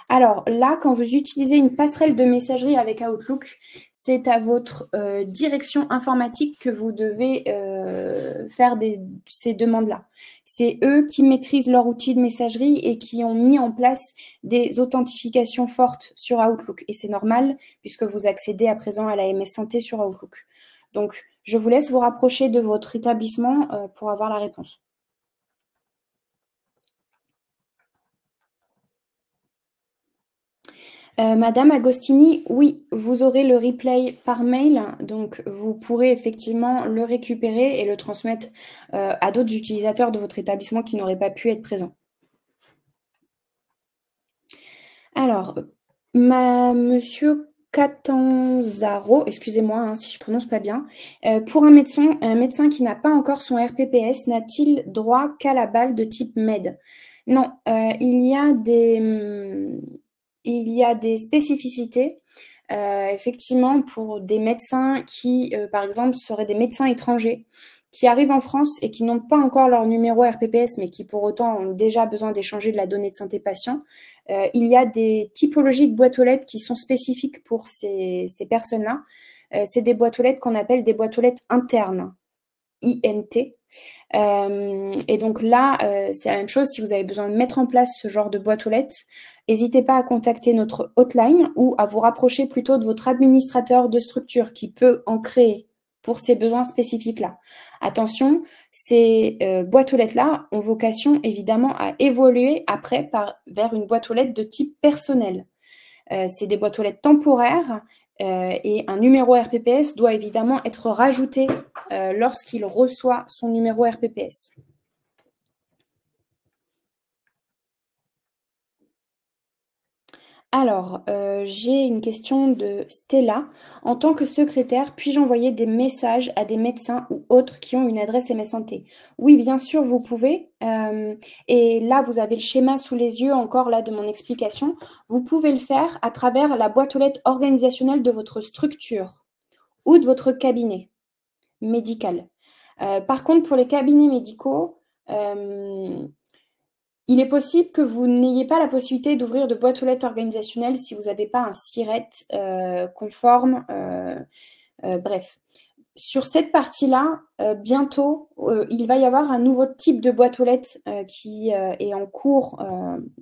Alors là, quand vous utilisez une passerelle de messagerie avec Outlook, c'est à votre direction informatique que vous devez faire ces demandes-là. C'est eux qui maîtrisent leur outil de messagerie et qui ont mis en place des authentifications fortes sur Outlook. Et c'est normal puisque vous accédez à présent à la MS Santé sur Outlook. Donc, je vous laisse vous rapprocher de votre établissement pour avoir la réponse. Madame Agostini, oui, vous aurez le replay par mail, donc vous pourrez effectivement le récupérer et le transmettre à d'autres utilisateurs de votre établissement qui n'auraient pas pu être présents. Alors, Monsieur Catanzaro, excusez-moi si je ne prononce pas bien, pour un médecin qui n'a pas encore son RPPS, n'a-t-il droit qu'à la balle de type MED? Non, il y a des spécificités, effectivement, pour des médecins qui, par exemple, seraient des médecins étrangers, qui arrivent en France et qui n'ont pas encore leur numéro RPPS, mais qui pour autant ont déjà besoin d'échanger de la donnée de santé patient. Il y a des typologies de boîtes aux lettres qui sont spécifiques pour ces personnes-là. C'est des boîtes aux lettres qu'on appelle des boîtes aux lettres internes, INT. Et donc là, c'est la même chose. Si vous avez besoin de mettre en place ce genre de boîte aux lettres, n'hésitez pas à contacter notre hotline ou à vous rapprocher plutôt de votre administrateur de structure qui peut en créer pour ces besoins spécifiques-là. Attention, ces boîtes aux lettres-là ont vocation évidemment à évoluer après vers une boîte aux lettres de type personnel. C'est des boîtes aux lettres temporaires et un numéro RPPS doit évidemment être rajouté lorsqu'il reçoit son numéro RPPS. Alors, j'ai une question de Stella. En tant que secrétaire, puis-je envoyer des messages à des médecins ou autres qui ont une adresse MS Santé? Oui, bien sûr, vous pouvez. Et là, vous avez le schéma sous les yeux encore là de mon explication. Vous pouvez le faire à travers la boîte aux lettres organisationnelle de votre structure ou de votre cabinet médical. Par contre, pour les cabinets médicaux, il est possible que vous n'ayez pas la possibilité d'ouvrir de boîte aux lettres organisationnelle si vous n'avez pas un SIRET conforme Bref. Sur cette partie-là, bientôt, il va y avoir un nouveau type de boîte aux lettres qui est en cours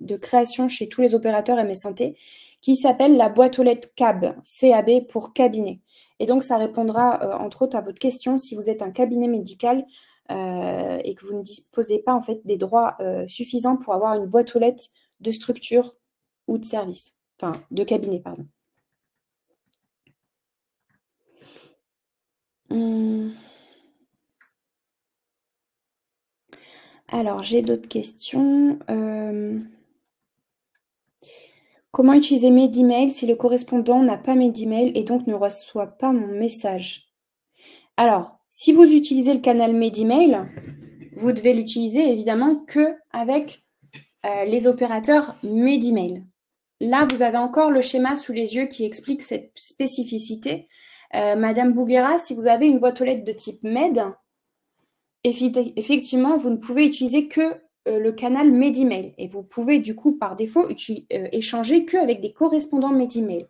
de création chez tous les opérateurs MS Santé, qui s'appelle la boîte aux lettres CAB, CAB pour cabinet. Et donc, ça répondra entre autres à votre question si vous êtes un cabinet médical et que vous ne disposez pas en fait des droits suffisants pour avoir une boîte aux lettres de structure ou de service, enfin de cabinet, pardon. Alors, j'ai d'autres questions. Comment utiliser Medemail si le correspondant n'a pas Medemail et donc ne reçoit pas mon message? Alors, si vous utilisez le canal Medemail, vous devez l'utiliser évidemment que avec les opérateurs Medemail. Là, vous avez encore le schéma sous les yeux qui explique cette spécificité. Madame Bouguera, si vous avez une boîte aux lettres de type Med, effectivement, vous ne pouvez utiliser que le canal Medemail. Et vous pouvez du coup, par défaut, échanger qu'avec des correspondants Medemail.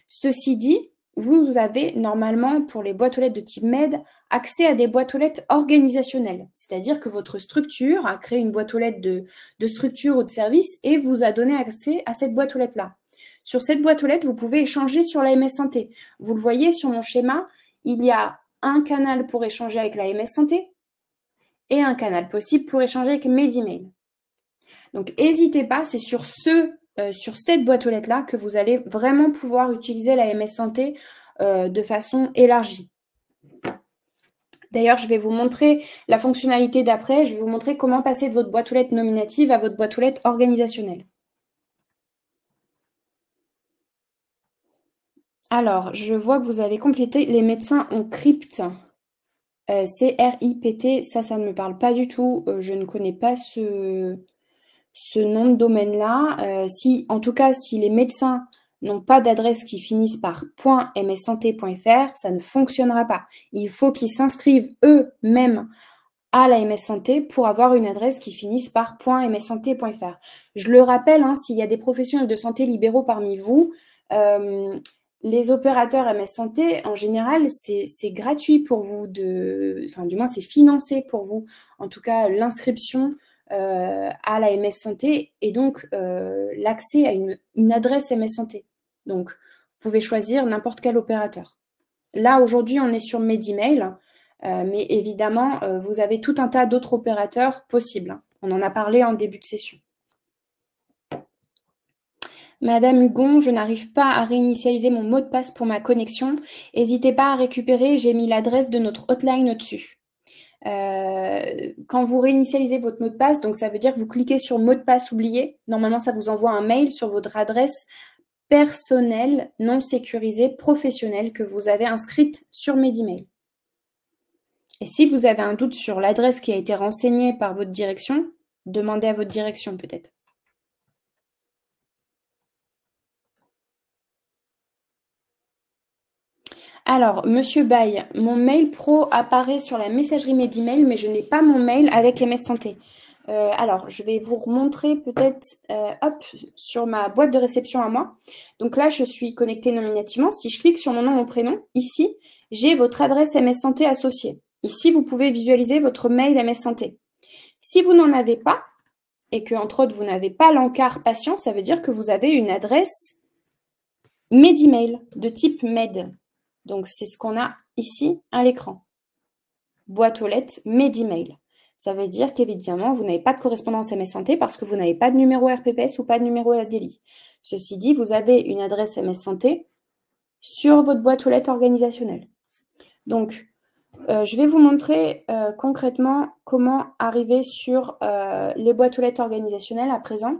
Ceci dit, vous avez normalement, pour les boîtes aux lettres de type Med, accès à des boîtes aux lettres organisationnelles. C'est-à-dire que votre structure a créé une boîte aux lettres de structure ou de service et vous a donné accès à cette boîte aux lettres-là. Sur cette boîte aux lettres, vous pouvez échanger sur la MS Santé. Vous le voyez sur mon schéma, il y a un canal pour échanger avec la MS Santé et un canal possible pour échanger avec Medemail. Donc, n'hésitez pas, c'est sur cette boîte aux lettres-là que vous allez vraiment pouvoir utiliser la MS Santé de façon élargie. D'ailleurs, je vais vous montrer la fonctionnalité d'après. Je vais vous montrer comment passer de votre boîte aux lettres nominative à votre boîte aux lettres organisationnelle. Alors, je vois que vous avez complété. Les médecins ont CRIPT. C-R-I-P-T, ça ne me parle pas du tout. Je ne connais pas ce nom de domaine-là. En tout cas, si les médecins n'ont pas d'adresse qui finisse par .mssanté.fr, ça ne fonctionnera pas. Il faut qu'ils s'inscrivent eux-mêmes à la MS Santé pour avoir une adresse qui finisse par .mssanté.fr. Je le rappelle, s'il y a des professionnels de santé libéraux parmi vous, les opérateurs MS Santé, en général, c'est gratuit pour vous, enfin du moins c'est financé pour vous, en tout cas l'inscription à la MS Santé et donc l'accès à une adresse MS Santé. Donc, vous pouvez choisir n'importe quel opérateur. Là, aujourd'hui, on est sur Medemail, mais évidemment, vous avez tout un tas d'autres opérateurs possibles. On en a parlé en début de session. Madame Hugon, je n'arrive pas à réinitialiser mon mot de passe pour ma connexion. N'hésitez pas à récupérer, j'ai mis l'adresse de notre hotline au-dessus. Quand vous réinitialisez votre mot de passe, donc ça veut dire que vous cliquez sur mot de passe oublié. Normalement, ça vous envoie un mail sur votre adresse personnelle, non sécurisée, professionnelle que vous avez inscrite sur Medemail. Et si vous avez un doute sur l'adresse qui a été renseignée par votre direction, demandez à votre direction peut-être. Alors, Monsieur Baye, mon mail pro apparaît sur la messagerie Medemail, mais je n'ai pas mon mail avec MS Santé. Alors, je vais vous remontrer peut-être sur ma boîte de réception à moi. Donc là, je suis connectée nominativement. Si je clique sur mon nom, mon prénom, ici, j'ai votre adresse MS Santé associée. Ici, vous pouvez visualiser votre mail MS Santé. Si vous n'en avez pas, et que, entre autres, vous n'avez pas l'encart patient, ça veut dire que vous avez une adresse Medemail de type Med. Donc, c'est ce qu'on a ici à l'écran. Boîte aux lettres Medemail. Ça veut dire qu'évidemment, vous n'avez pas de correspondance MS Santé parce que vous n'avez pas de numéro RPPS ou pas de numéro ADELI. Ceci dit, vous avez une adresse MS Santé sur votre boîte aux lettres organisationnelle. Donc, je vais vous montrer concrètement comment arriver sur les boîtes aux lettres organisationnelles à présent,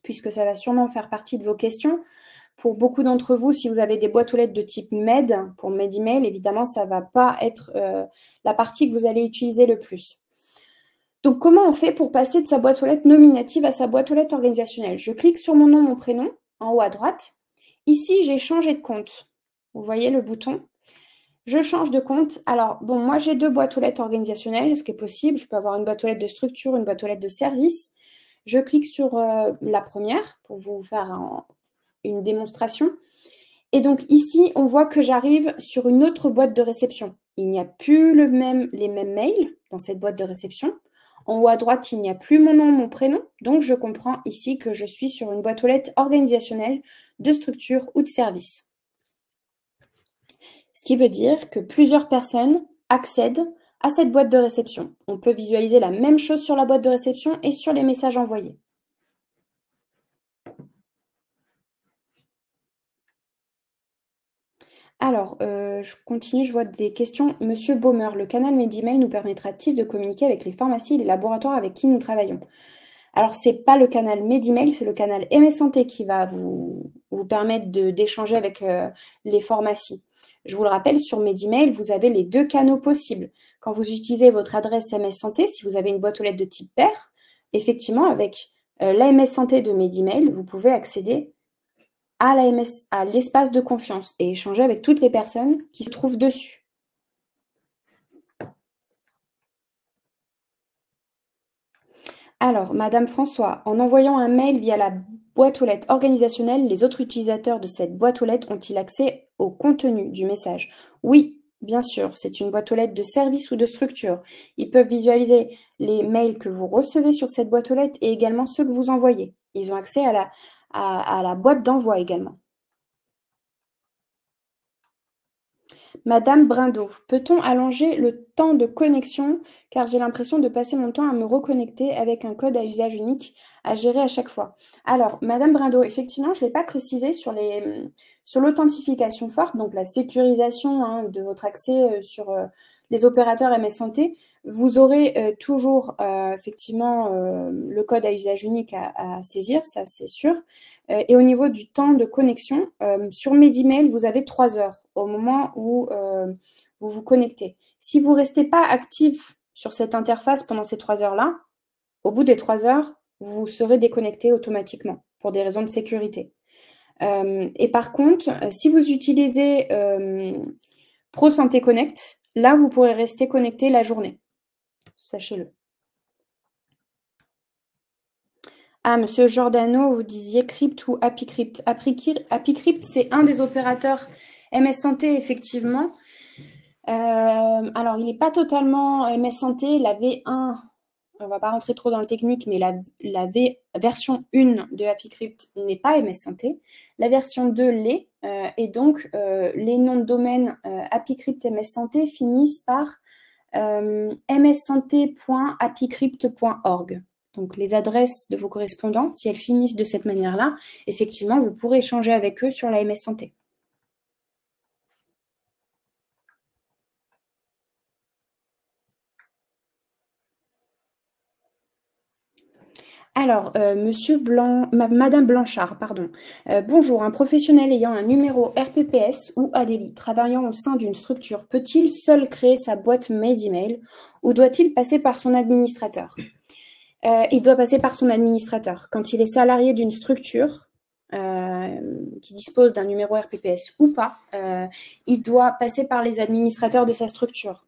puisque ça va sûrement faire partie de vos questions. Pour beaucoup d'entre vous, si vous avez des boîtes aux lettres de type Med, pour Medemail, évidemment, ça ne va pas être la partie que vous allez utiliser le plus. Donc, comment on fait pour passer de sa boîte aux lettres nominative à sa boîte aux lettres organisationnelle? Je clique sur mon nom, mon prénom, en haut à droite. Ici, j'ai changé de compte. Vous voyez le bouton. Je change de compte. Alors, bon, moi, j'ai deux boîtes aux lettres organisationnelles, ce qui est possible. Je peux avoir une boîte aux lettres de structure, une boîte aux lettres de service. Je clique sur la première pour vous faire une démonstration. Et donc ici, on voit que j'arrive sur une autre boîte de réception. Il n'y a plus les mêmes mails dans cette boîte de réception. En haut à droite, il n'y a plus mon nom, mon prénom. Donc, je comprends ici que je suis sur une boîte aux lettres organisationnelle de structure ou de service. Ce qui veut dire que plusieurs personnes accèdent à cette boîte de réception. On peut visualiser la même chose sur la boîte de réception et sur les messages envoyés. Alors, je continue, je vois des questions. Monsieur Baumer, le canal Medimail nous permettra-t-il de communiquer avec les pharmacies et les laboratoires avec qui nous travaillons? Alors, ce n'est pas le canal Medimail, c'est le canal MS Santé qui va vous permettre d'échanger avec les pharmacies. Je vous le rappelle, sur Medimail, vous avez les deux canaux possibles. Quand vous utilisez votre adresse MS Santé, si vous avez une boîte aux lettres de type pair, effectivement, avec l'AMS Santé de Medimail, vous pouvez accéder à l'espace de confiance et échanger avec toutes les personnes qui se trouvent dessus. Alors, Madame François, en envoyant un mail via la boîte aux lettres organisationnelle, les autres utilisateurs de cette boîte aux lettres ont-ils accès au contenu du message? Oui, bien sûr, c'est une boîte aux lettres de service ou de structure. Ils peuvent visualiser les mails que vous recevez sur cette boîte aux lettres et également ceux que vous envoyez. Ils ont accès à la boîte d'envoi également. Madame Brindot, peut-on allonger le temps de connexion car j'ai l'impression de passer mon temps à me reconnecter avec un code à usage unique à gérer à chaque fois. Alors, Madame Brindot, effectivement, je ne l'ai pas précisé sur l'authentification forte, donc la sécurisation de votre accès sur les opérateurs MS Santé. Vous aurez toujours effectivement le code à usage unique à saisir, ça c'est sûr. Et au niveau du temps de connexion, sur Medimail, vous avez 3 heures au moment où vous vous connectez. Si vous ne restez pas actif sur cette interface pendant ces 3 heures-là, au bout des 3 heures, vous serez déconnecté automatiquement pour des raisons de sécurité. Et par contre, si vous utilisez Pro Santé Connect, là, vous pourrez rester connecté la journée. Sachez-le. Ah, Monsieur Giordano, vous disiez Crypt ou AppyCrypt. AppyCrypt, c'est un des opérateurs MS Santé, effectivement. Alors, il n'est pas totalement MS Santé. La V1, on ne va pas rentrer trop dans le technique, mais la version 1 de AppyCrypt n'est pas MS Santé. La version 2 l'est. Et donc, les noms de domaine AppyCrypt MS Santé finissent par mssanté.appycrypt.org. Donc, les adresses de vos correspondants, si elles finissent de cette manière-là, effectivement, vous pourrez échanger avec eux sur la MS Santé. Alors, Madame Blanchard, pardon. Bonjour, un professionnel ayant un numéro RPPS ou ADELI travaillant au sein d'une structure peut-il seul créer sa boîte mail email ou doit-il passer par son administrateur? Il doit passer par son administrateur. Quand il est salarié d'une structure qui dispose d'un numéro RPPS ou pas, il doit passer par les administrateurs de sa structure.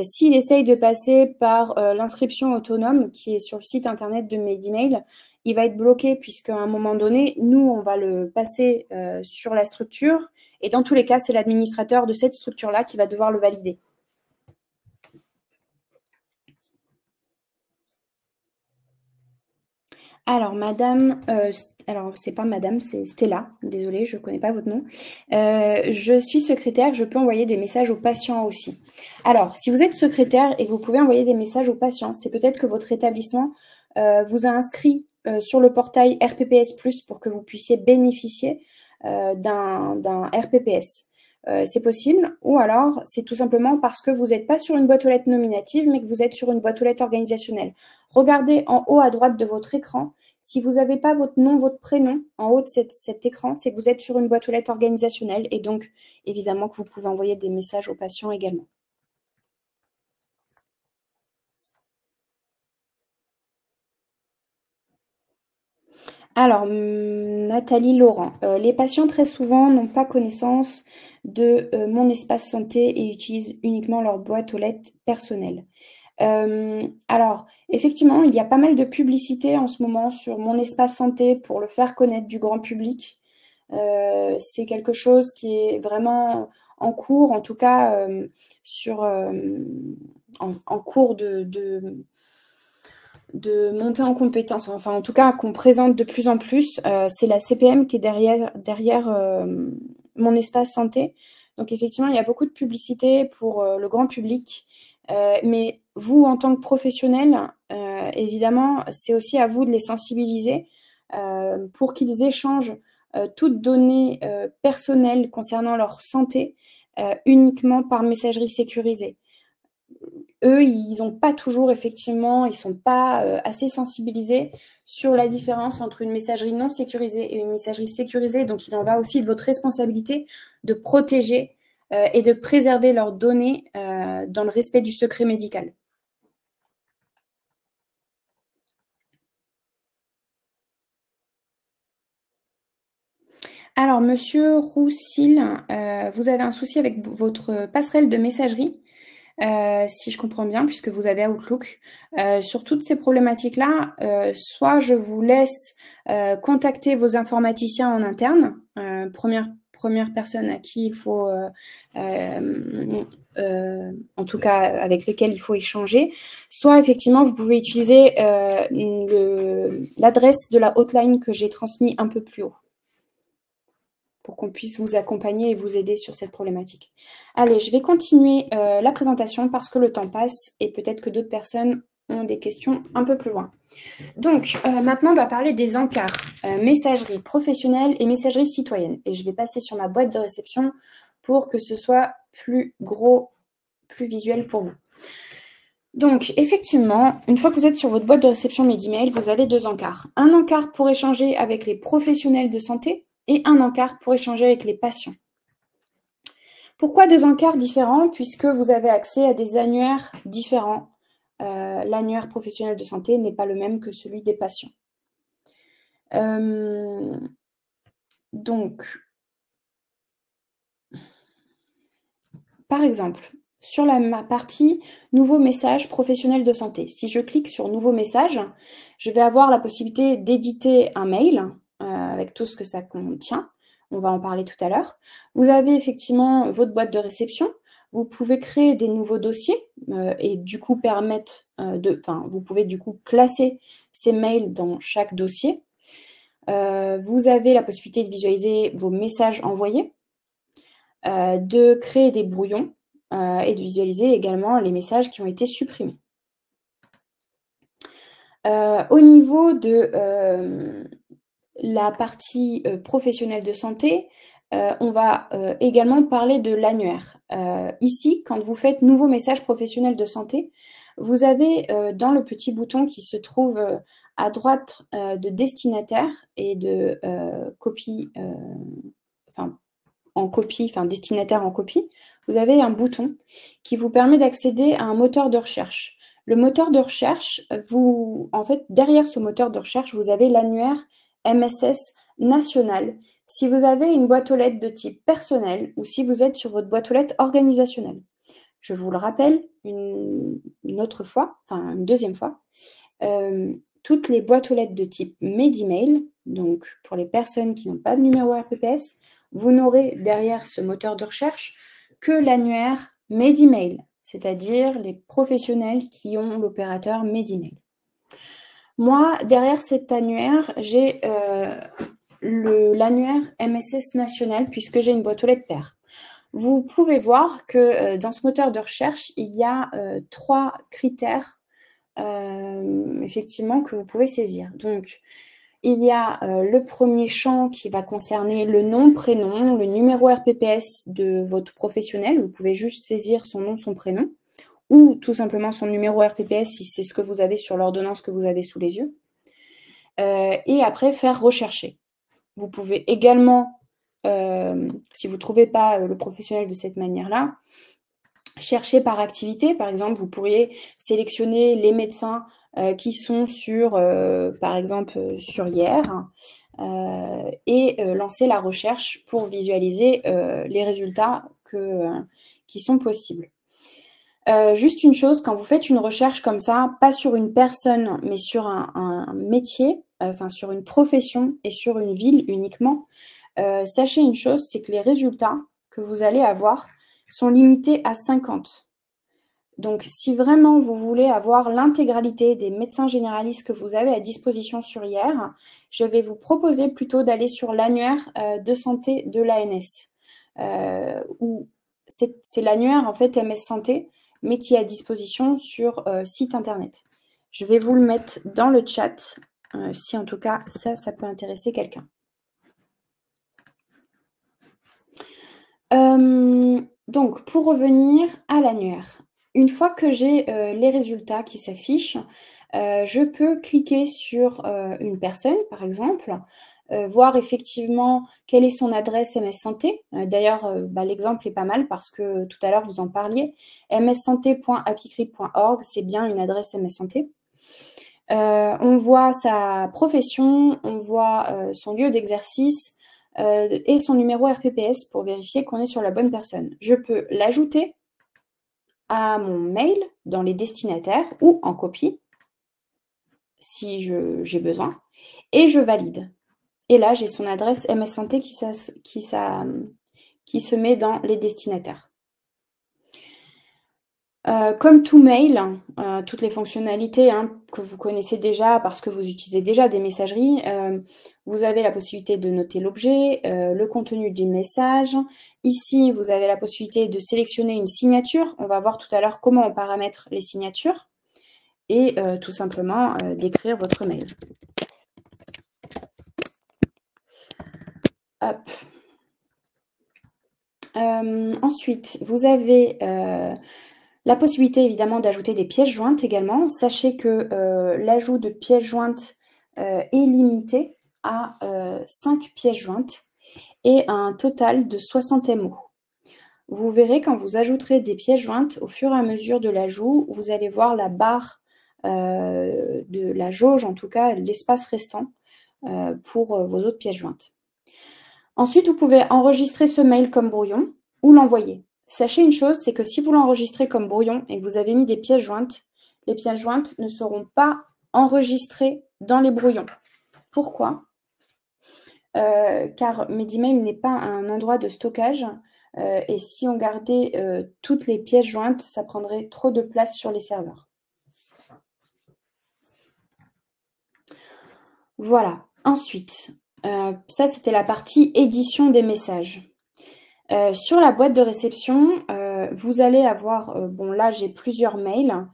S'il essaye de passer par l'inscription autonome qui est sur le site internet de Medimail, il va être bloqué puisqu'à un moment donné, nous, on va le passer sur la structure et dans tous les cas, c'est l'administrateur de cette structure-là qui va devoir le valider. Alors, madame, alors c'est pas madame, c'est Stella, désolée, je ne connais pas votre nom. Je suis secrétaire, je peux envoyer des messages aux patients aussi. Alors, si vous êtes secrétaire et que vous pouvez envoyer des messages aux patients, c'est peut-être que votre établissement vous a inscrit sur le portail RPPS+, pour que vous puissiez bénéficier d'un RPPS. C'est possible, ou alors c'est tout simplement parce que vous n'êtes pas sur une boîte aux lettres nominative, mais que vous êtes sur une boîte aux lettres organisationnelle. Regardez en haut à droite de votre écran. Si vous n'avez pas votre nom, votre prénom en haut de cet écran, c'est que vous êtes sur une boîte aux lettres organisationnelle et donc évidemment que vous pouvez envoyer des messages aux patients également. Alors, Nathalie Laurent, les patients très souvent n'ont pas connaissance de mon espace santé et utilisent uniquement leur boîte aux lettres personnelle. Alors, effectivement, il y a pas mal de publicité en ce moment sur mon espace santé pour le faire connaître du grand public. C'est quelque chose qui est vraiment en cours, en tout cas en cours de montée en compétences, enfin en tout cas qu'on présente de plus en plus. C'est la CPM qui est derrière mon espace santé. Donc effectivement, il y a beaucoup de publicité pour le grand public. Mais vous, en tant que professionnel, évidemment, c'est aussi à vous de les sensibiliser pour qu'ils échangent toutes données personnelles concernant leur santé uniquement par messagerie sécurisée. Eux, ils n'ont pas toujours, effectivement, ils ne sont pas assez sensibilisés sur la différence entre une messagerie non sécurisée et une messagerie sécurisée. Donc, il en va aussi de votre responsabilité de protéger et de préserver leurs données dans le respect du secret médical. Alors, Monsieur Roussil, vous avez un souci avec votre passerelle de messagerie. Si je comprends bien, puisque vous avez Outlook. Sur toutes ces problématiques-là, soit je vous laisse contacter vos informaticiens en interne, première personne à qui il faut, en tout cas avec lesquels il faut échanger, soit effectivement vous pouvez utiliser l'adresse de la hotline que j'ai transmise un peu plus haut, pour qu'on puisse vous accompagner et vous aider sur cette problématique. Allez, je vais continuer la présentation parce que le temps passe et peut-être que d'autres personnes ont des questions un peu plus loin. Donc, maintenant, on va parler des encarts, messagerie professionnelle et messagerie citoyenne. Et je vais passer sur ma boîte de réception pour que ce soit plus gros, plus visuel pour vous. Donc, effectivement, une fois que vous êtes sur votre boîte de réception Medemail, vous avez deux encarts. Un encart pour échanger avec les professionnels de santé et un encart pour échanger avec les patients. Pourquoi deux encarts différents? Puisque vous avez accès à des annuaires différents. L'annuaire professionnel de santé n'est pas le même que celui des patients. Donc, par exemple, sur la partie nouveau message professionnel de santé, si je clique sur nouveau message, je vais avoir la possibilité d'éditer un mail avec tout ce que ça contient. On va en parler tout à l'heure. Vous avez effectivement votre boîte de réception. Vous pouvez créer des nouveaux dossiers et du coup vous pouvez du coup classer ces mails dans chaque dossier. Vous avez la possibilité de visualiser vos messages envoyés, de créer des brouillons et de visualiser également les messages qui ont été supprimés. Au niveau de la partie professionnelle de santé, on va également parler de l'annuaire. Ici, quand vous faites nouveau message professionnel de santé, vous avez dans le petit bouton qui se trouve à droite de destinataire et de copie, destinataire en copie, vous avez un bouton qui vous permet d'accéder à un moteur de recherche. Le moteur de recherche, derrière ce moteur de recherche, vous avez l'annuaire MSS national. Si vous avez une boîte aux lettres de type personnel ou si vous êtes sur votre boîte aux lettres organisationnelle. Je vous le rappelle une deuxième fois. Toutes les boîtes aux lettres de type Medemail, donc pour les personnes qui n'ont pas de numéro RPPS, vous n'aurez derrière ce moteur de recherche que l'annuaire Medemail, c'est-à-dire les professionnels qui ont l'opérateur Medemail. Moi, derrière cet annuaire, j'ai l'annuaire MSS national puisque j'ai une boîte aux lettres paire. Vous pouvez voir que dans ce moteur de recherche, il y a 3 critères effectivement que vous pouvez saisir. Donc, il y a le premier champ qui va concerner le nom, prénom, le numéro RPPS de votre professionnel. Vous pouvez juste saisir son nom, son prénom, ou tout simplement son numéro RPPS si c'est ce que vous avez sur l'ordonnance que vous avez sous les yeux. Et après, faire rechercher. Vous pouvez également, si vous ne trouvez pas le professionnel de cette manière-là, chercher par activité. Par exemple, vous pourriez sélectionner les médecins qui sont par exemple, sur hier et lancer la recherche pour visualiser les résultats qui sont possibles. Juste une chose, quand vous faites une recherche comme ça, pas sur une personne, mais sur un métier, sur une profession et sur une ville uniquement, sachez une chose, c'est que les résultats que vous allez avoir sont limités à 50. Donc, si vraiment vous voulez avoir l'intégralité des médecins généralistes que vous avez à disposition sur IR, je vais vous proposer plutôt d'aller sur l'annuaire de santé de l'ANS, où c'est l'annuaire en fait MS Santé, mais qui est à disposition sur site internet. Je vais vous le mettre dans le chat, si en tout cas ça peut intéresser quelqu'un. Donc, pour revenir à l'annuaire, une fois que j'ai les résultats qui s'affichent, je peux cliquer sur une personne, par exemple, voir effectivement quelle est son adresse MS Santé. D'ailleurs, l'exemple est pas mal parce que tout à l'heure, vous en parliez. mssanté.apicrip.org, c'est bien une adresse MS Santé. On voit sa profession, on voit son lieu d'exercice, et son numéro RPPS pour vérifier qu'on est sur la bonne personne. Je peux l'ajouter à mon mail dans les destinataires ou en copie, si j'ai besoin, et je valide. Et là, j'ai son adresse MS Santé qui se met dans les destinataires. Comme tout mail, toutes les fonctionnalités que vous connaissez déjà parce que vous utilisez déjà des messageries, vous avez la possibilité de noter l'objet, le contenu du message. Ici, vous avez la possibilité de sélectionner une signature. On va voir tout à l'heure comment on paramètre les signatures et tout simplement d'écrire votre mail. Hop. Ensuite, vous avez la possibilité évidemment d'ajouter des pièces jointes également. Sachez que l'ajout de pièces jointes est limité à 5 pièces jointes et à un total de 60 MO. Vous verrez quand vous ajouterez des pièces jointes, au fur et à mesure de l'ajout, vous allez voir la barre de la jauge, en tout cas l'espace restant pour vos autres pièces jointes. Ensuite, vous pouvez enregistrer ce mail comme brouillon ou l'envoyer. Sachez une chose, c'est que si vous l'enregistrez comme brouillon et que vous avez mis des pièces jointes, les pièces jointes ne seront pas enregistrées dans les brouillons. Pourquoi ? Car Medimail n'est pas un endroit de stockage et si on gardait toutes les pièces jointes, ça prendrait trop de place sur les serveurs. Voilà. Ensuite, ça c'était la partie édition des messages. Sur la boîte de réception, vous allez avoir, bon là j'ai plusieurs mails,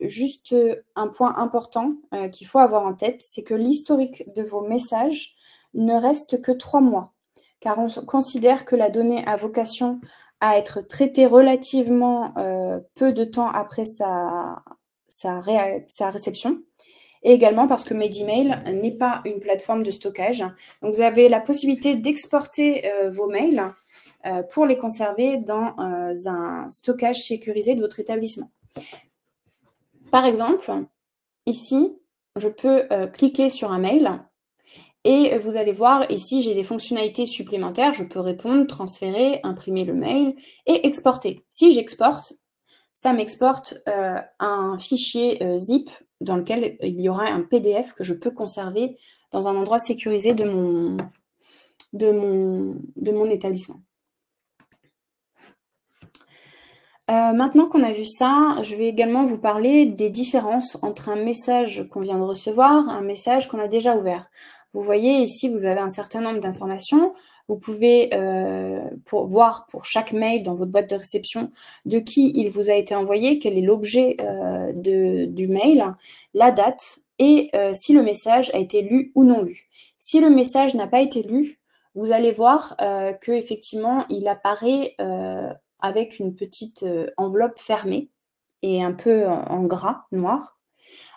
juste un point important qu'il faut avoir en tête, c'est que l'historique de vos messages ne reste que 3 mois, car on considère que la donnée a vocation à être traitée relativement peu de temps après sa réception. Et également parce que Medimail n'est pas une plateforme de stockage. Donc, vous avez la possibilité d'exporter vos mails pour les conserver dans un stockage sécurisé de votre établissement. Par exemple, ici, je peux cliquer sur un mail et vous allez voir, ici, j'ai des fonctionnalités supplémentaires. Je peux répondre, transférer, imprimer le mail et exporter. Si j'exporte, ça m'exporte un fichier zip dans lequel il y aura un PDF que je peux conserver dans un endroit sécurisé de mon établissement. Maintenant qu'on a vu ça, je vais également vous parler des différences entre un message qu'on vient de recevoir et un message qu'on a déjà ouvert. Vous voyez ici, vous avez un certain nombre d'informations. Vous pouvez voir pour chaque mail dans votre boîte de réception de qui il vous a été envoyé, quel est l'objet du mail, la date et si le message a été lu ou non lu. Si le message n'a pas été lu, vous allez voir qu'effectivement, il apparaît avec une petite enveloppe fermée et un peu en gras, noir.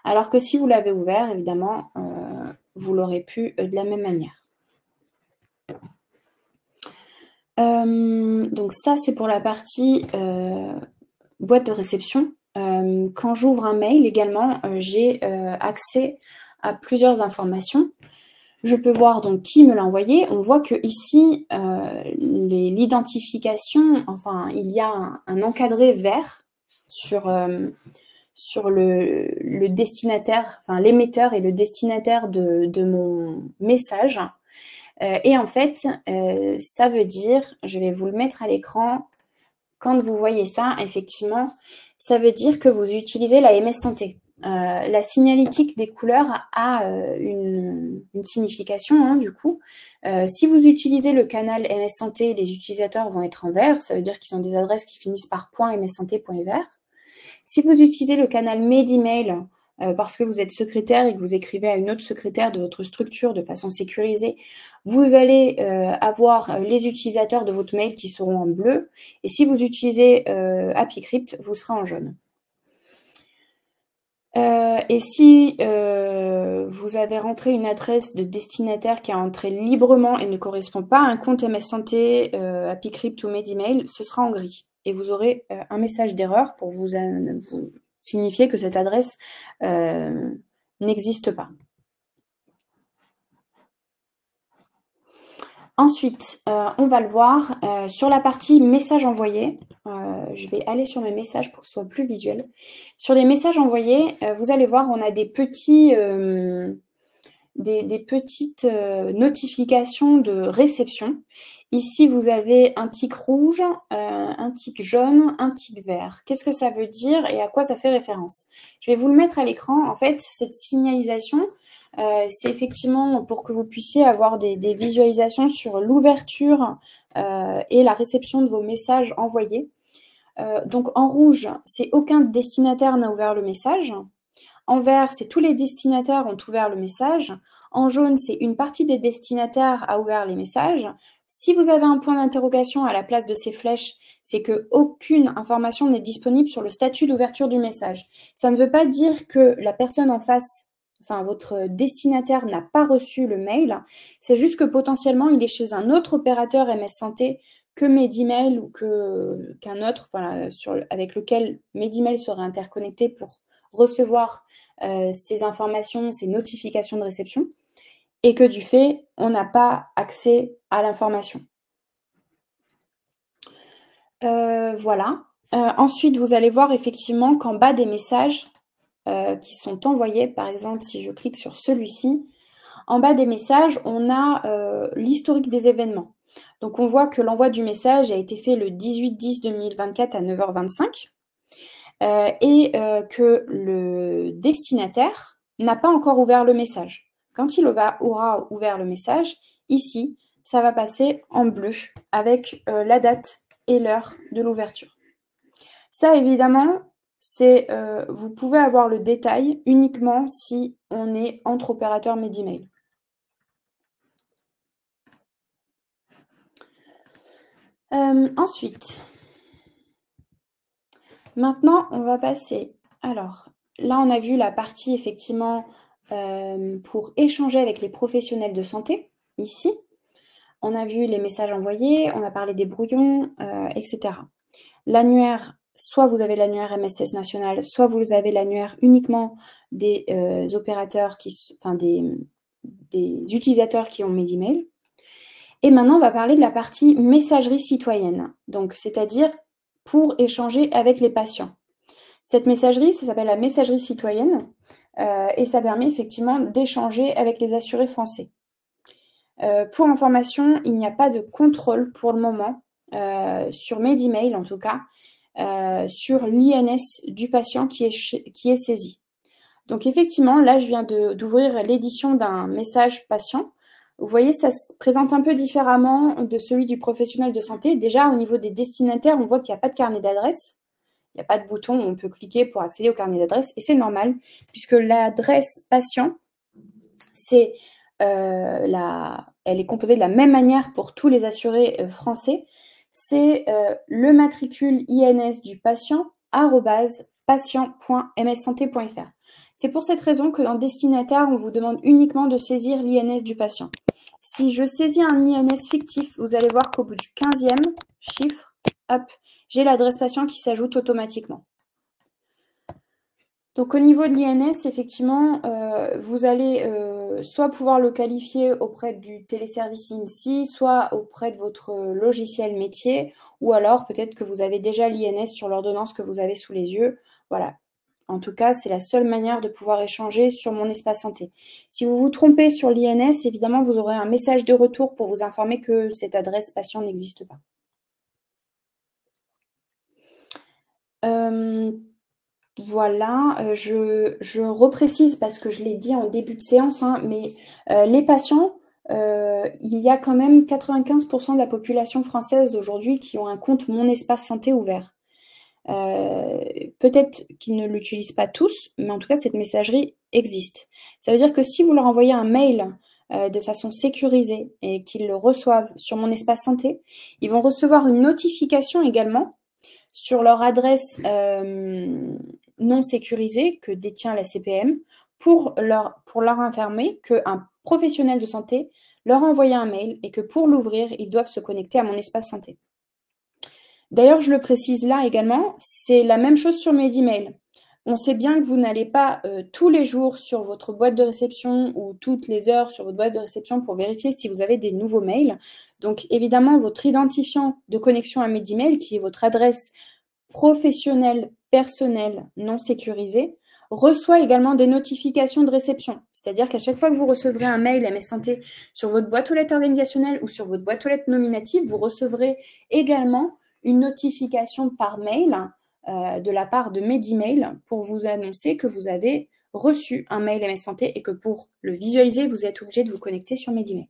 Alors que si vous l'avez ouvert, évidemment, vous l'aurez pu de la même manière. Donc ça, c'est pour la partie boîte de réception. Quand j'ouvre un mail également, j'ai accès à plusieurs informations. Je peux voir donc qui me l'a envoyé. On voit que ici, l'identification, enfin, il y a un encadré vert sur le destinataire, enfin l'émetteur et le destinataire de mon message. Et en fait, ça veut dire, je vais vous le mettre à l'écran, quand vous voyez ça, effectivement, ça veut dire que vous utilisez la MS Santé. La signalétique des couleurs a une signification, hein, du coup. Si vous utilisez le canal MS Santé, les utilisateurs vont être en vert, ça veut dire qu'ils ont des adresses qui finissent par .mssanté.fr. Si vous utilisez le canal Medemail, parce que vous êtes secrétaire et que vous écrivez à une autre secrétaire de votre structure de façon sécurisée, vous allez avoir les utilisateurs de votre mail qui seront en bleu. Et si vous utilisez AppyCrypt, vous serez en jaune. Et si vous avez rentré une adresse de destinataire qui est entrée librement et ne correspond pas à un compte MS Santé, AppyCrypt ou Medemail, ce sera en gris. Et vous aurez un message d'erreur pour vous signifier que cette adresse n'existe pas. Ensuite, on va le voir sur la partie messages envoyés. Je vais aller sur mes messages pour que ce soit plus visuel. Sur les messages envoyés, vous allez voir, on a des petites notifications de réception. Ici, vous avez un tic rouge, un tic jaune, un tic vert. Qu'est-ce que ça veut dire et à quoi ça fait référence? Je vais vous le mettre à l'écran. En fait, cette signalisation, c'est effectivement pour que vous puissiez avoir des visualisations sur l'ouverture et la réception de vos messages envoyés. Donc en rouge, c'est aucun destinataire n'a ouvert le message. En vert, c'est tous les destinataires ont ouvert le message. En jaune, c'est une partie des destinataires a ouvert les messages. Si vous avez un point d'interrogation à la place de ces flèches, c'est qu'aucune information n'est disponible sur le statut d'ouverture du message. Ça ne veut pas dire que la personne en face, enfin votre destinataire n'a pas reçu le mail. C'est juste que potentiellement, il est chez un autre opérateur MS Santé que Medemail ou qu'un autre, voilà, avec lequel Medemail serait interconnecté pour recevoir ces informations, ces notifications de réception, et que du fait, on n'a pas accès à l'information. Voilà. Ensuite, vous allez voir effectivement qu'en bas des messages qui sont envoyés, par exemple, si je clique sur celui-ci, en bas des messages, on a l'historique des événements. Donc, on voit que l'envoi du message a été fait le 18/10/2024 à 9h25. Et que le destinataire n'a pas encore ouvert le message. Quand il aura ouvert le message, ici, ça va passer en bleu avec la date et l'heure de l'ouverture. Ça, évidemment, vous pouvez avoir le détail uniquement si on est entre opérateurs Medemail. Ensuite, maintenant, on va passer. Alors, là, on a vu la partie, effectivement, pour échanger avec les professionnels de santé, ici. On a vu les messages envoyés, on a parlé des brouillons, etc. L'annuaire, soit vous avez l'annuaire MSS national, soit vous avez l'annuaire uniquement des opérateurs, des utilisateurs qui ont Medemail. Et maintenant, on va parler de la partie messagerie citoyenne, donc c'est-à-dire pour échanger avec les patients. Cette messagerie, ça s'appelle la messagerie citoyenne et ça permet effectivement d'échanger avec les assurés français. Pour information, il n'y a pas de contrôle pour le moment, sur Medemail en tout cas, sur l'INS du patient qui est saisi. Donc effectivement, là, je viens d'ouvrir l'édition d'un message patient. Vous voyez, ça se présente un peu différemment de celui du professionnel de santé. Déjà, au niveau des destinataires, on voit qu'il n'y a pas de carnet d'adresse. Il n'y a pas de bouton où on peut cliquer pour accéder au carnet d'adresse. Et c'est normal, puisque l'adresse patient, elle est composée de la même manière pour tous les assurés français. C'est le matricule INS du patient @patient.mssanté.fr. C'est pour cette raison que dans destinataire, on vous demande uniquement de saisir l'INS du patient. Si je saisis un INS fictif, vous allez voir qu'au bout du 15e chiffre, hop, j'ai l'adresse patient qui s'ajoute automatiquement. Donc au niveau de l'INS, effectivement, vous allez soit pouvoir le qualifier auprès du téléservice INSI, soit auprès de votre logiciel métier, ou alors peut-être que vous avez déjà l'INS sur l'ordonnance que vous avez sous les yeux. Voilà. En tout cas, c'est la seule manière de pouvoir échanger sur mon espace santé. Si vous vous trompez sur l'INS, évidemment, vous aurez un message de retour pour vous informer que cette adresse patient n'existe pas. Voilà, je reprécise parce que je l'ai dit en début de séance, hein, mais les patients, il y a quand même 95% de la population française aujourd'hui qui ont un compte Mon Espace Santé ouvert. Peut-être qu'ils ne l'utilisent pas tous, mais en tout cas, cette messagerie existe. Ça veut dire que si vous leur envoyez un mail de façon sécurisée et qu'ils le reçoivent sur Mon Espace Santé, ils vont recevoir une notification également sur leur adresse non sécurisée que détient la CPM pour leur informer qu'un professionnel de santé leur a envoyé un mail et que pour l'ouvrir, ils doivent se connecter à Mon Espace Santé. D'ailleurs, je le précise là également, c'est la même chose sur mes emails. On sait bien que vous n'allez pas tous les jours sur votre boîte de réception ou toutes les heures sur votre boîte de réception pour vérifier si vous avez des nouveaux mails. Donc, évidemment, votre identifiant de connexion à mes emails, qui est votre adresse professionnelle, personnelle, non sécurisée, reçoit également des notifications de réception. C'est-à-dire qu'à chaque fois que vous recevrez un mail MS Santé sur votre boîte aux lettres organisationnelle ou sur votre boîte aux lettres nominative, vous recevrez également une notification par mail de la part de Medimail pour vous annoncer que vous avez reçu un mail MS Santé et que pour le visualiser, vous êtes obligé de vous connecter sur Medimail.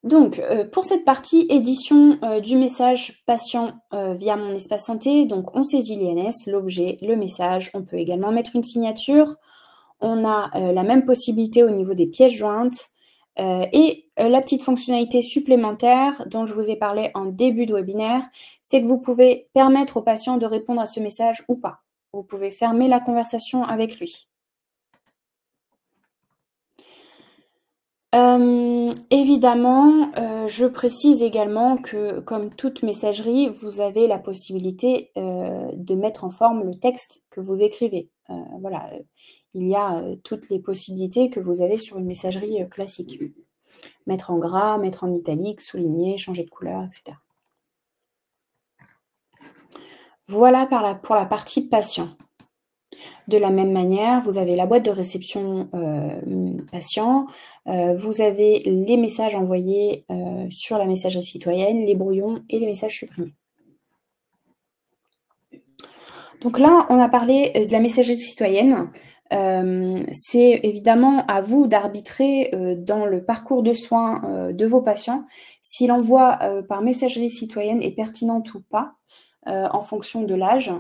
Donc, pour cette partie édition du message patient via Mon Espace Santé, donc on saisit l'INS, l'objet, le message. On peut également mettre une signature. On a la même possibilité au niveau des pièces jointes. Et la petite fonctionnalité supplémentaire dont je vous ai parlé en début de webinaire, c'est que vous pouvez permettre au patient de répondre à ce message ou pas. Vous pouvez fermer la conversation avec lui. Évidemment, je précise également que, comme toute messagerie, vous avez la possibilité de mettre en forme le texte que vous écrivez. Voilà, il y a toutes les possibilités que vous avez sur une messagerie classique. Mettre en gras, mettre en italique, souligner, changer de couleur, etc. Voilà pour la partie patient. De la même manière, vous avez la boîte de réception patient, vous avez les messages envoyés sur la messagerie citoyenne, les brouillons et les messages supprimés. Donc là, on a parlé de la messagerie citoyenne. C'est évidemment à vous d'arbitrer dans le parcours de soins de vos patients si l'envoi par messagerie citoyenne est pertinente ou pas en fonction de l'âge.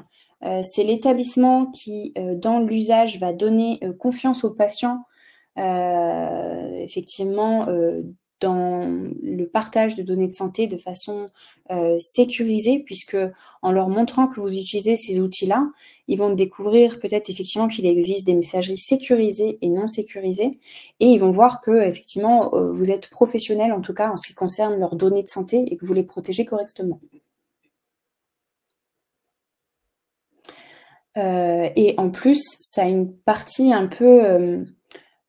C'est l'établissement qui, dans l'usage, va donner confiance aux patients, effectivement, dans le partage de données de santé de façon sécurisée, puisque en leur montrant que vous utilisez ces outils-là, ils vont découvrir peut-être effectivement qu'il existe des messageries sécurisées et non sécurisées, et ils vont voir que effectivement vous êtes professionnel, en tout cas en ce qui concerne leurs données de santé, et que vous les protégez correctement. Et en plus, ça a une partie un peu...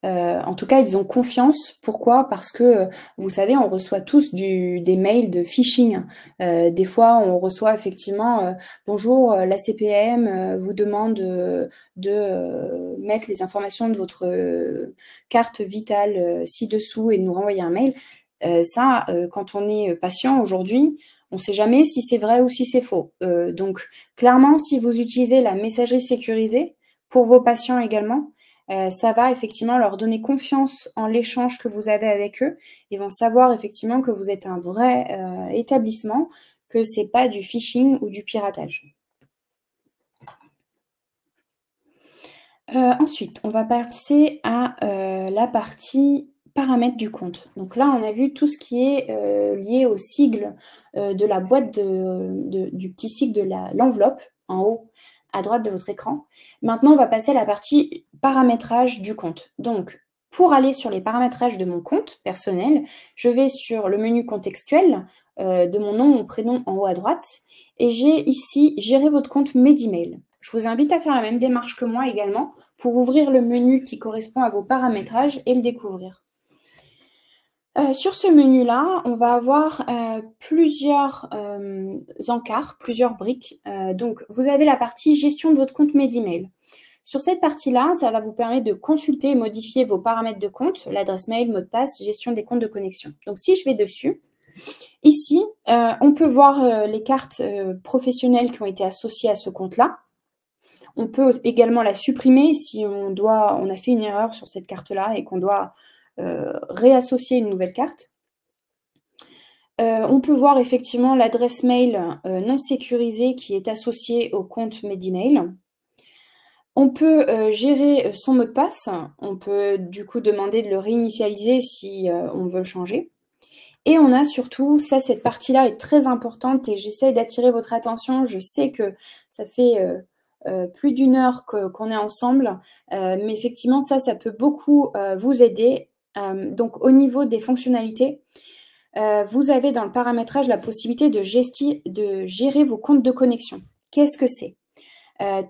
en tout cas, ils ont confiance. Pourquoi? Parce que, vous savez, on reçoit tous des mails de phishing. Des fois, on reçoit effectivement bonjour, la CPM vous demande de mettre les informations de votre carte vitale ci-dessous et de nous renvoyer un mail. Ça, quand on est patient aujourd'hui, on ne sait jamais si c'est vrai ou si c'est faux. Donc, clairement, si vous utilisez la messagerie sécurisée, pour vos patients également, ça va effectivement leur donner confiance en l'échange que vous avez avec eux. Ils vont savoir effectivement que vous êtes un vrai établissement, que ce n'est pas du phishing ou du piratage. Ensuite, on va passer à la partie paramètres du compte. Donc là, on a vu tout ce qui est lié au sigle de la boîte du petit sigle de l'enveloppe en haut à droite de votre écran. Maintenant, on va passer à la partie paramétrage du compte. Donc, pour aller sur les paramétrages de mon compte personnel, je vais sur le menu contextuel de mon nom, mon prénom en haut à droite, et j'ai ici « Gérer votre compte Medimail ». Je vous invite à faire la même démarche que moi également pour ouvrir le menu qui correspond à vos paramétrages et le découvrir. Sur ce menu-là, on va avoir plusieurs encarts, plusieurs briques. Donc, vous avez la partie gestion de votre compte Medemail. Sur cette partie-là, ça va vous permettre de consulter et modifier vos paramètres de compte, l'adresse mail, mot de passe, gestion des comptes de connexion. Donc, si je vais dessus, ici, on peut voir les cartes professionnelles qui ont été associées à ce compte-là. On peut également la supprimer si on a fait une erreur sur cette carte-là et qu'on doit réassocier une nouvelle carte. On peut voir effectivement l'adresse mail non sécurisée qui est associée au compte Medemail. On peut gérer son mot de passe. On peut du coup demander de le réinitialiser si on veut le changer. Et on a surtout, cette partie-là est très importante et j'essaie d'attirer votre attention. Je sais que ça fait plus d'une heure qu'on est ensemble, mais effectivement, ça peut beaucoup vous aider. Donc, au niveau des fonctionnalités, vous avez dans le paramétrage la possibilité de gérer vos comptes de connexion. Qu'est-ce que c'est?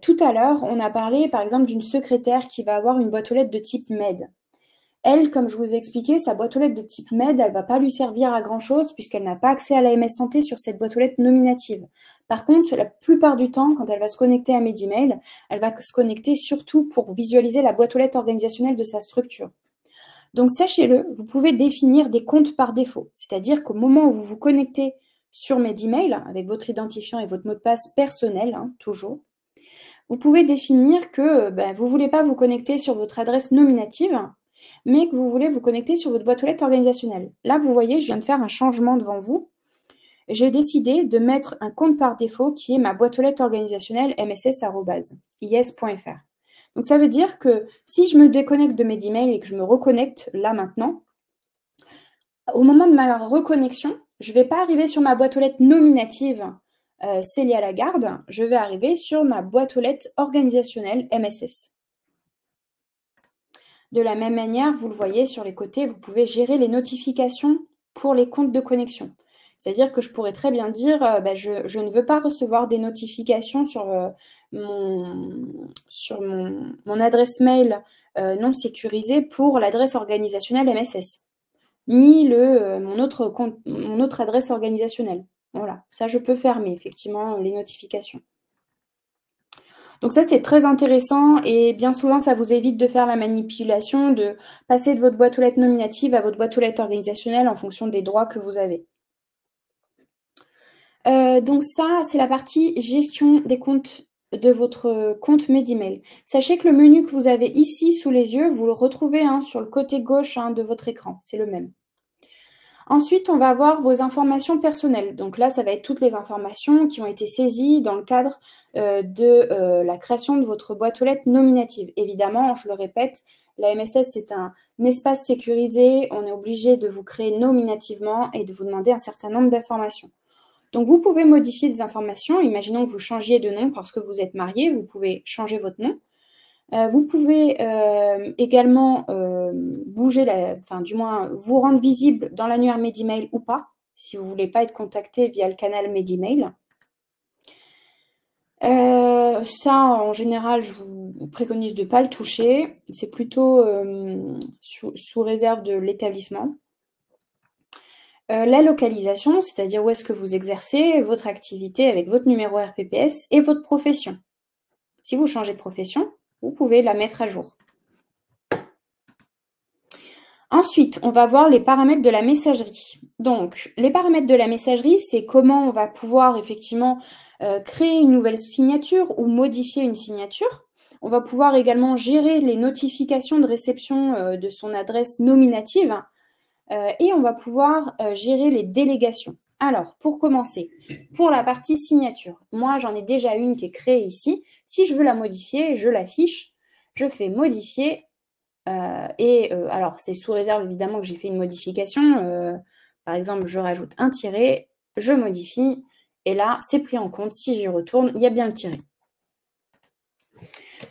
Tout à l'heure, on a parlé par exemple d'une secrétaire qui va avoir une boîte aux lettres de type MED. Elle, comme je vous ai expliqué, sa boîte aux lettres de type MED, elle ne va pas lui servir à grand-chose puisqu'elle n'a pas accès à l'AMS Santé sur cette boîte aux lettres nominative. Par contre, la plupart du temps, quand elle va se connecter à Medemail, elle va se connecter surtout pour visualiser la boîte aux lettres organisationnelle de sa structure. Donc, sachez-le, vous pouvez définir des comptes par défaut. C'est-à-dire qu'au moment où vous vous connectez sur Medemail, avec votre identifiant et votre mot de passe personnel, toujours, vous pouvez définir que vous ne voulez pas vous connecter sur votre adresse nominative, mais que vous voulez vous connecter sur votre boîte aux lettres organisationnelle. Là, vous voyez, je viens de faire un changement devant vous. J'ai décidé de mettre un compte par défaut qui est ma boîte aux lettres organisationnelle mss@is.fr. Donc, ça veut dire que si je me déconnecte de mes emails et que je me reconnecte là maintenant, au moment de ma reconnexion, je ne vais pas arriver sur ma boîte aux lettres nominative Célia Lagarde, je vais arriver sur ma boîte aux lettres organisationnelle MSS. De la même manière, vous le voyez sur les côtés, vous pouvez gérer les notifications pour les comptes de connexion. C'est-à-dire que je pourrais très bien dire, je ne veux pas recevoir des notifications sur mon adresse mail non sécurisée pour l'adresse organisationnelle MSS, ni mon autre adresse organisationnelle. Voilà, ça je peux fermer effectivement les notifications. Donc ça, c'est très intéressant et bien souvent, ça vous évite de faire la manipulation, de passer de votre boîte aux lettres nominative à votre boîte aux lettres organisationnelle en fonction des droits que vous avez. Donc ça, c'est la partie gestion des comptes de votre compte Medemail. Sachez que le menu que vous avez ici sous les yeux, vous le retrouvez sur le côté gauche de votre écran. C'est le même. Ensuite, on va avoir vos informations personnelles. Donc là, ça va être toutes les informations qui ont été saisies dans le cadre de la création de votre boîte aux lettres nominative. Évidemment, je le répète, la MSS, c'est un espace sécurisé. On est obligé de vous créer nominativement et de vous demander un certain nombre d'informations. Donc, vous pouvez modifier des informations. Imaginons que vous changiez de nom parce que vous êtes marié. Vous pouvez changer votre nom. Vous pouvez également bouger, du moins vous rendre visible dans l'annuaire Medemail ou pas, si vous ne voulez pas être contacté via le canal Medemail. Ça, en général, je vous préconise de ne pas le toucher. C'est plutôt sous réserve de l'établissement. La localisation, c'est-à-dire où est-ce que vous exercez votre activité avec votre numéro RPPS et votre profession. Si vous changez de profession, vous pouvez la mettre à jour. Ensuite, on va voir les paramètres de la messagerie. Donc, les paramètres de la messagerie, c'est comment on va pouvoir effectivement créer une nouvelle signature ou modifier une signature. On va pouvoir également gérer les notifications de réception de son adresse nominative et on va pouvoir gérer les délégations. Alors, pour commencer, pour la partie signature, moi, j'en ai déjà une qui est créée ici. Si je veux la modifier, je l'affiche, je fais modifier. Alors, c'est sous réserve évidemment que j'ai fait une modification. Par exemple, je rajoute un tiret, je modifie, et là, c'est pris en compte. Si j'y retourne, il y a bien le tiret.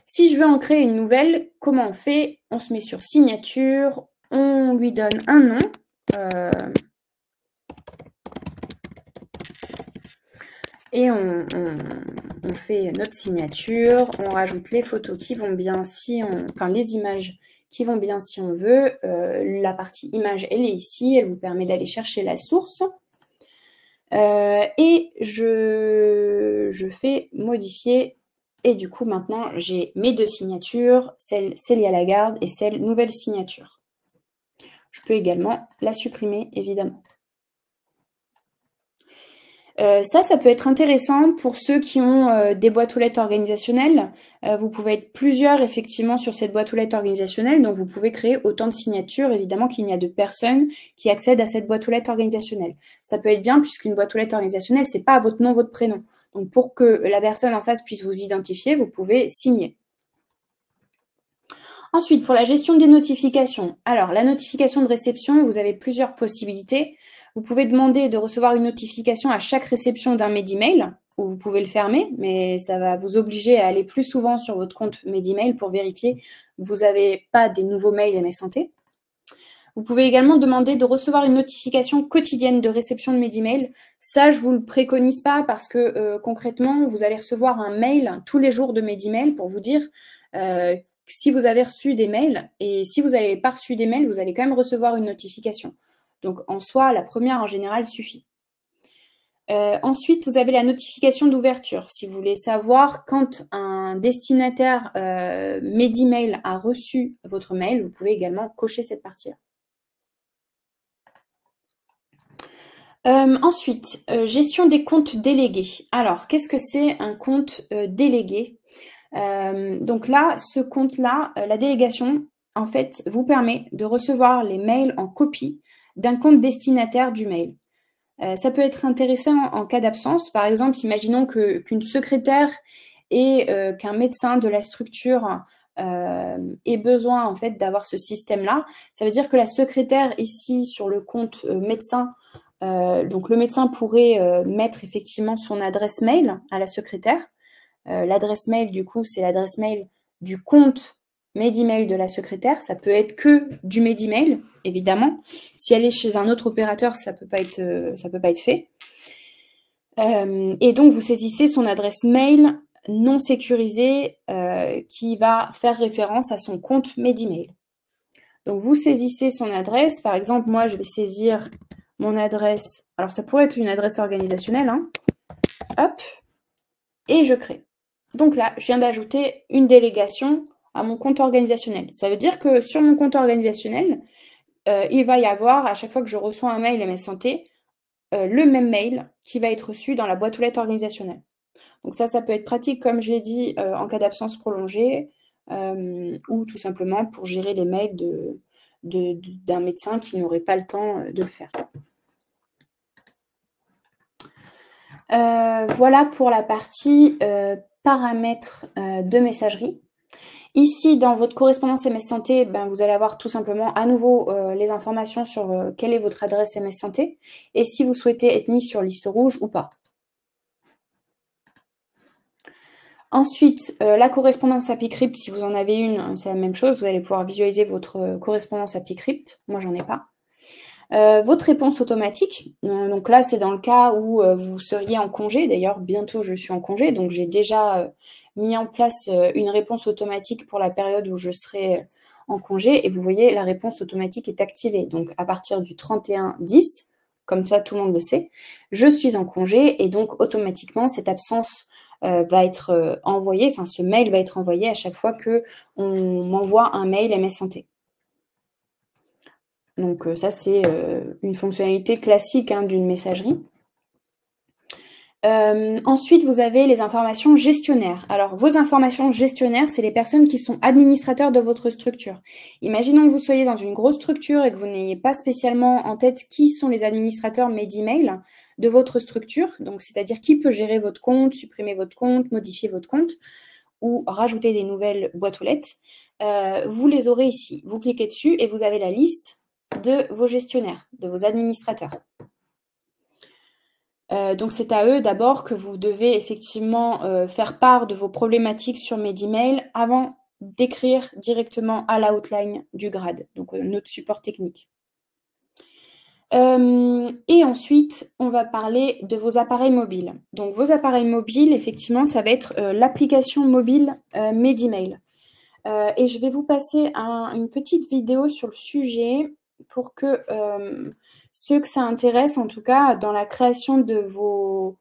Si je veux en créer une nouvelle, comment on fait? On se met sur signature, on lui donne un nom. Et on fait notre signature, on rajoute les photos qui vont bien, les images qui vont bien si on veut. La partie image, elle est ici, elle vous permet d'aller chercher la source. Et je fais modifier. Et du coup, maintenant, j'ai mes deux signatures, celle Célia Lagarde et celle nouvelle signature. Je peux également la supprimer, évidemment. Ça peut être intéressant pour ceux qui ont des boîtes aux lettres organisationnelles. Vous pouvez être plusieurs, effectivement, sur cette boîte aux lettres organisationnelle. Donc, vous pouvez créer autant de signatures, évidemment, qu'il n'y a de personnes qui accèdent à cette boîte aux lettres organisationnelle. Ça peut être bien, puisqu'une boîte aux lettres organisationnelle, c'est pas votre nom, votre prénom. Donc, pour que la personne en face puisse vous identifier, vous pouvez signer. Ensuite, pour la gestion des notifications. Alors, la notification de réception, vous avez plusieurs possibilités. Vous pouvez demander de recevoir une notification à chaque réception d'un Medemail, ou vous pouvez le fermer, mais ça va vous obliger à aller plus souvent sur votre compte Medemail pour vérifier que vous n'avez pas des nouveaux mails MS Santé. Vous pouvez également demander de recevoir une notification quotidienne de réception de Medemail. Ça, je ne vous le préconise pas parce que concrètement, vous allez recevoir un mail tous les jours de Medemail pour vous dire si vous avez reçu des mails. Et si vous n'avez pas reçu des mails, vous allez quand même recevoir une notification. Donc, en soi, la première, en général, suffit. Ensuite, vous avez la notification d'ouverture. Si vous voulez savoir quand un destinataire Medemail a reçu votre mail, vous pouvez également cocher cette partie-là. Ensuite, gestion des comptes délégués. Alors, qu'est-ce que c'est un compte délégué? Donc là, ce compte-là, la délégation, en fait, vous permet de recevoir les mails en copie d'un compte destinataire du mail. Ça peut être intéressant en cas d'absence. Par exemple, imaginons qu'une secrétaire et qu'un médecin de la structure ait besoin en fait d'avoir ce système-là. Ça veut dire que la secrétaire ici sur le compte médecin, donc le médecin pourrait mettre effectivement son adresse mail à la secrétaire. L'adresse mail, du coup, c'est l'adresse mail du compte Medemail de la secrétaire. Ça peut être que du Medemail, évidemment. Si elle est chez un autre opérateur, ça peut pas être fait. Et donc, vous saisissez son adresse mail non sécurisée qui va faire référence à son compte Medemail. Donc, vous saisissez son adresse. Par exemple, moi, je vais saisir mon adresse. Alors, ça pourrait être une adresse organisationnelle. Hein. Hop. Et je crée. Donc là, je viens d'ajouter une délégation à mon compte organisationnel. Ça veut dire que sur mon compte organisationnel, il va y avoir, à chaque fois que je reçois un mail MS Santé, le même mail qui va être reçu dans la boîte aux lettres organisationnelle. Donc ça peut être pratique, comme je l'ai dit, en cas d'absence prolongée, ou tout simplement pour gérer les mails d'un médecin qui n'aurait pas le temps de le faire. Voilà pour la partie paramètres de messagerie. Ici, dans votre correspondance MS Santé, vous allez avoir tout simplement à nouveau les informations sur quelle est votre adresse MS Santé et si vous souhaitez être mis sur liste rouge ou pas. Ensuite, la correspondance API Crypt, si vous en avez une, c'est la même chose. Vous allez pouvoir visualiser votre correspondance API Crypt. Moi, j'en ai pas. Votre réponse automatique, donc là c'est dans le cas où vous seriez en congé, d'ailleurs bientôt je suis en congé, donc j'ai déjà mis en place une réponse automatique pour la période où je serai en congé, et vous voyez la réponse automatique est activée, donc à partir du 31/10, comme ça tout le monde le sait, je suis en congé et donc automatiquement cette absence va être envoyée, enfin ce mail va être envoyé à chaque fois qu'on m'envoie un mail MS Santé. Donc ça, c'est une fonctionnalité classique d'une messagerie. Ensuite, vous avez les informations gestionnaires. Alors, vos informations gestionnaires, c'est les personnes qui sont administrateurs de votre structure. Imaginons que vous soyez dans une grosse structure et que vous n'ayez pas spécialement en tête qui sont les administrateurs Medemail de votre structure. Donc, c'est-à-dire qui peut gérer votre compte, supprimer votre compte, modifier votre compte ou rajouter des nouvelles boîtes aux lettres. Vous les aurez ici. Vous cliquez dessus et vous avez la liste de vos gestionnaires, de vos administrateurs. Donc, c'est à eux d'abord que vous devez effectivement faire part de vos problématiques sur Medemail avant d'écrire directement à la hotline du grade, donc notre support technique. Et ensuite, on va parler de vos appareils mobiles. Donc, vos appareils mobiles, effectivement, ça va être l'application mobile Medemail. Et je vais vous passer une petite vidéo sur le sujet pour que ceux que ça intéresse, en tout cas, dans la création de vos,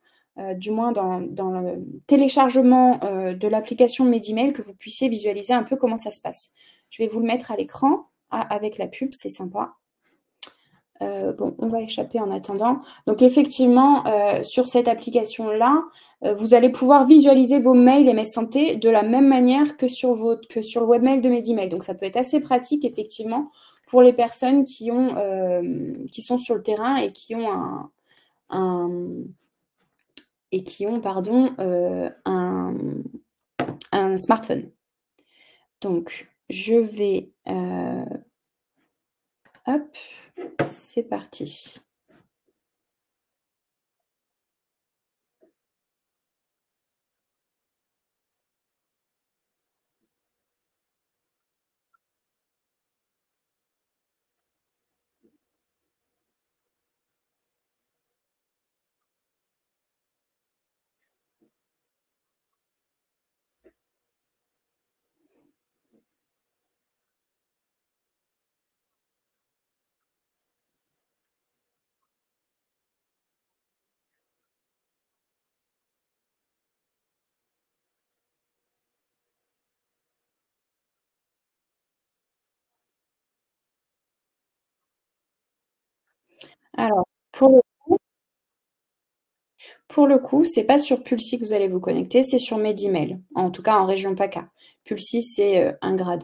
du moins dans le téléchargement de l'application Medimail, que vous puissiez visualiser un peu comment ça se passe. Je vais vous le mettre à l'écran avec la pub, c'est sympa. Bon, on va échapper en attendant. Donc, effectivement, sur cette application-là, vous allez pouvoir visualiser vos mails MS Santé de la même manière que sur le webmail de Medimail. Donc, ça peut être assez pratique, effectivement, pour les personnes qui sont sur le terrain et qui ont un smartphone. Donc, je vais... hop, c'est parti. Alors, pour le coup, c'est pas sur Pulsy que vous allez vous connecter, c'est sur Medimail, en tout cas en région PACA. Pulsy, c'est un grade.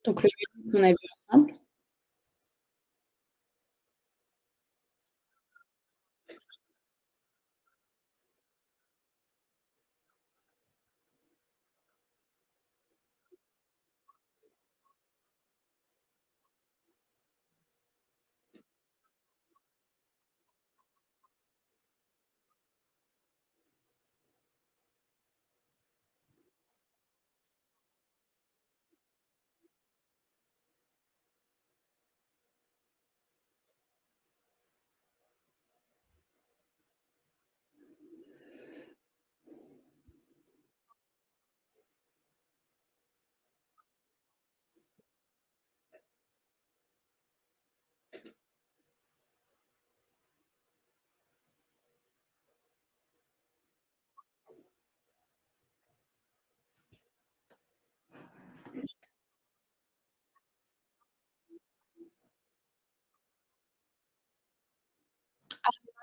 Donc le menu qu'on a vu ensemble.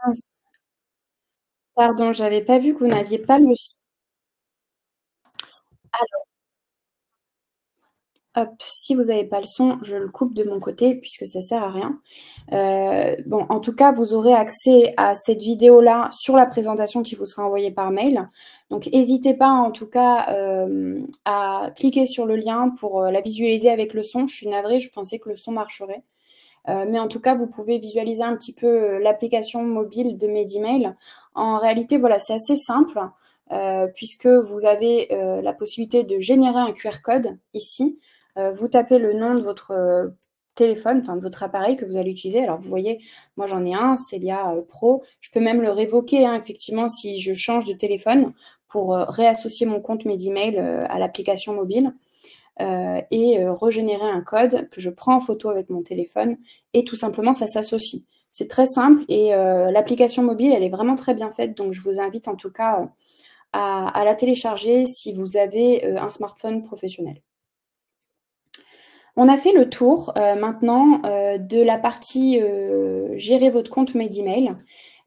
Mince, pardon, j'avais pas vu que vous n'aviez pas le son. Hop, si vous n'avez pas le son, je le coupe de mon côté puisque ça sert à rien. Bon, en tout cas, vous aurez accès à cette vidéo-là sur la présentation qui vous sera envoyée par mail. Donc, n'hésitez pas, en tout cas, à cliquer sur le lien pour la visualiser avec le son. Je suis navrée, je pensais que le son marcherait. Mais en tout cas, vous pouvez visualiser un petit peu l'application mobile de Medimail. En réalité, voilà, c'est assez simple puisque vous avez la possibilité de générer un QR code ici. Vous tapez le nom de votre téléphone, enfin de votre appareil que vous allez utiliser. Alors, vous voyez, moi j'en ai un, Celia Pro. Je peux même le révoquer, hein, effectivement, si je change de téléphone pour réassocier mon compte Medimail à l'application mobile. Et régénérer un code que je prends en photo avec mon téléphone et tout simplement ça s'associe. C'est très simple et l'application mobile elle est vraiment très bien faite, donc je vous invite en tout cas à la télécharger si vous avez un smartphone professionnel. On a fait le tour maintenant de la partie gérer votre compte Medimail.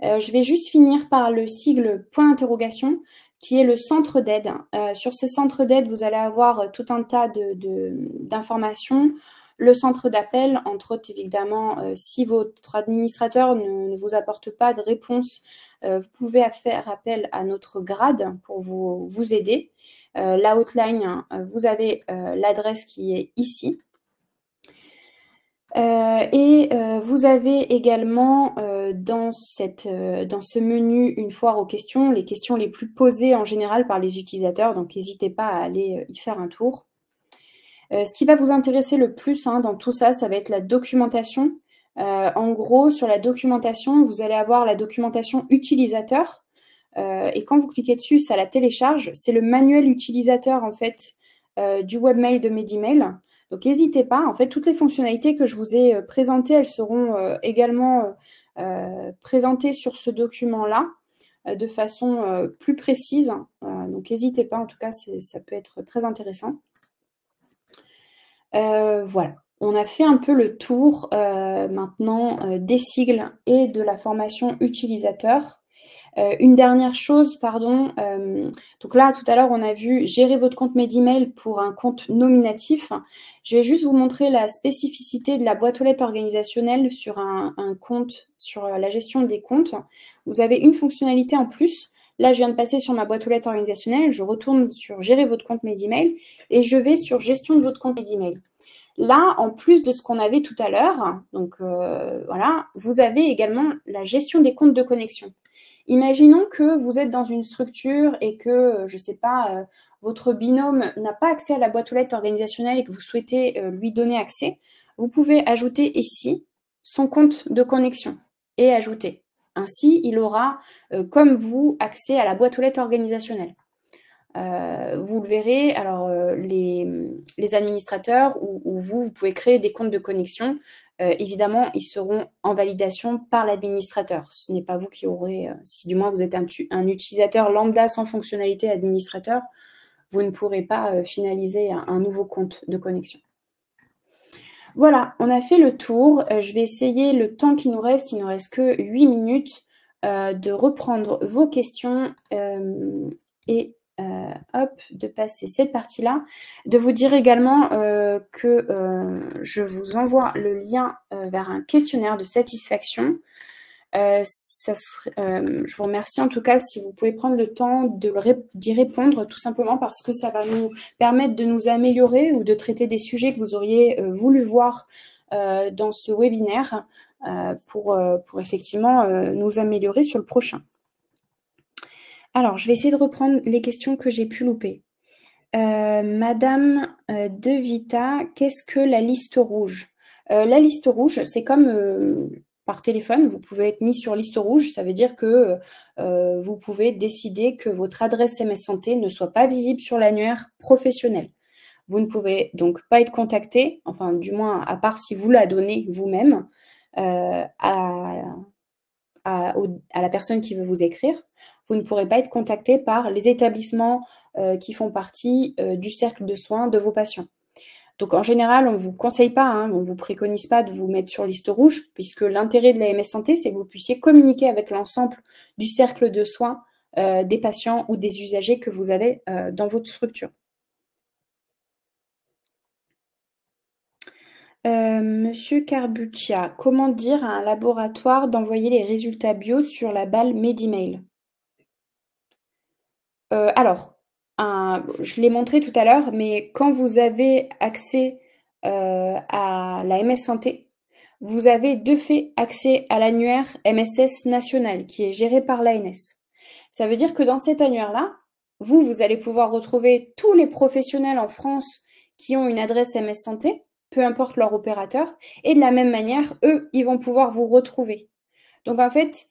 Je vais juste finir par le sigle point d'interrogation qui est le centre d'aide. Sur ce centre d'aide, vous allez avoir tout un tas d'informations. Le centre d'appel, entre autres, évidemment, si votre administrateur ne vous apporte pas de réponse, vous pouvez faire appel à notre grade pour vous aider. La hotline, vous avez l'adresse qui est ici. Vous avez également dans ce menu une foire aux questions, les questions les plus posées en général par les utilisateurs, donc n'hésitez pas à aller y faire un tour. Ce qui va vous intéresser le plus dans tout ça, ça va être la documentation. En gros, sur la documentation, vous allez avoir la documentation utilisateur. Et quand vous cliquez dessus, ça la télécharge. C'est le manuel utilisateur, en fait, du webmail de Medimail. Donc, n'hésitez pas. En fait, toutes les fonctionnalités que je vous ai présentées, elles seront également présentées sur ce document-là de façon plus précise. Donc, n'hésitez pas. En tout cas, ça peut être très intéressant. Voilà. On a fait un peu le tour maintenant des sigles et de la formation utilisateur. Une dernière chose, pardon. Donc là, tout à l'heure, on a vu gérer votre compte Medimail pour un compte nominatif. Je vais juste vous montrer la spécificité de la boîte aux lettres organisationnelle sur un compte, sur la gestion des comptes. Vous avez une fonctionnalité en plus. Là, je viens de passer sur ma boîte aux lettres organisationnelle. Je retourne sur gérer votre compte Medimail et je vais sur gestion de votre compte Medimail. Là, en plus de ce qu'on avait tout à l'heure, donc voilà, vous avez également la gestion des comptes de connexion. Imaginons que vous êtes dans une structure et que, je ne sais pas, votre binôme n'a pas accès à la boîte aux lettres organisationnelle et que vous souhaitez lui donner accès. Vous pouvez ajouter ici son compte de connexion et ajouter. Ainsi, il aura, comme vous, accès à la boîte aux lettres organisationnelle. Vous le verrez, alors les administrateurs ou vous pouvez créer des comptes de connexion. Évidemment, ils seront en validation par l'administrateur. Ce n'est pas vous qui aurez, si du moins vous êtes un utilisateur lambda sans fonctionnalité administrateur, vous ne pourrez pas finaliser un nouveau compte de connexion. Voilà, on a fait le tour. Je vais essayer le temps qui nous reste, il ne nous reste que 8 minutes, de reprendre vos questions et de passer cette partie-là, de vous dire également que je vous envoie le lien vers un questionnaire de satisfaction. Je vous remercie en tout cas si vous pouvez prendre le temps d'y répondre, tout simplement parce que ça va nous permettre de nous améliorer ou de traiter des sujets que vous auriez voulu voir dans ce webinaire pour effectivement nous améliorer sur le prochain. Alors, je vais essayer de reprendre les questions que j'ai pu louper. Madame De Vita, qu'est-ce que la liste rouge? La liste rouge, c'est comme par téléphone, vous pouvez être mis sur liste rouge. Ça veut dire que vous pouvez décider que votre adresse MS Santé ne soit pas visible sur l'annuaire professionnel. Vous ne pouvez donc pas être contacté, enfin du moins à part si vous la donnez vous-même à la personne qui veut vous écrire. Vous ne pourrez pas être contacté par les établissements qui font partie du cercle de soins de vos patients. Donc, en général, on ne vous conseille pas, on ne vous préconise pas de vous mettre sur liste rouge, puisque l'intérêt de la MS Santé, c'est que vous puissiez communiquer avec l'ensemble du cercle de soins des patients ou des usagers que vous avez dans votre structure. Monsieur Carbuccia, comment dire à un laboratoire d'envoyer les résultats bio sur la balle Medimail? Alors, je l'ai montré tout à l'heure, mais quand vous avez accès à la MS Santé, vous avez de fait accès à l'annuaire MSS national qui est géré par l'ANS. Ça veut dire que dans cet annuaire-là, vous allez pouvoir retrouver tous les professionnels en France qui ont une adresse MS Santé, peu importe leur opérateur, et de la même manière, eux, ils vont pouvoir vous retrouver. Donc en fait,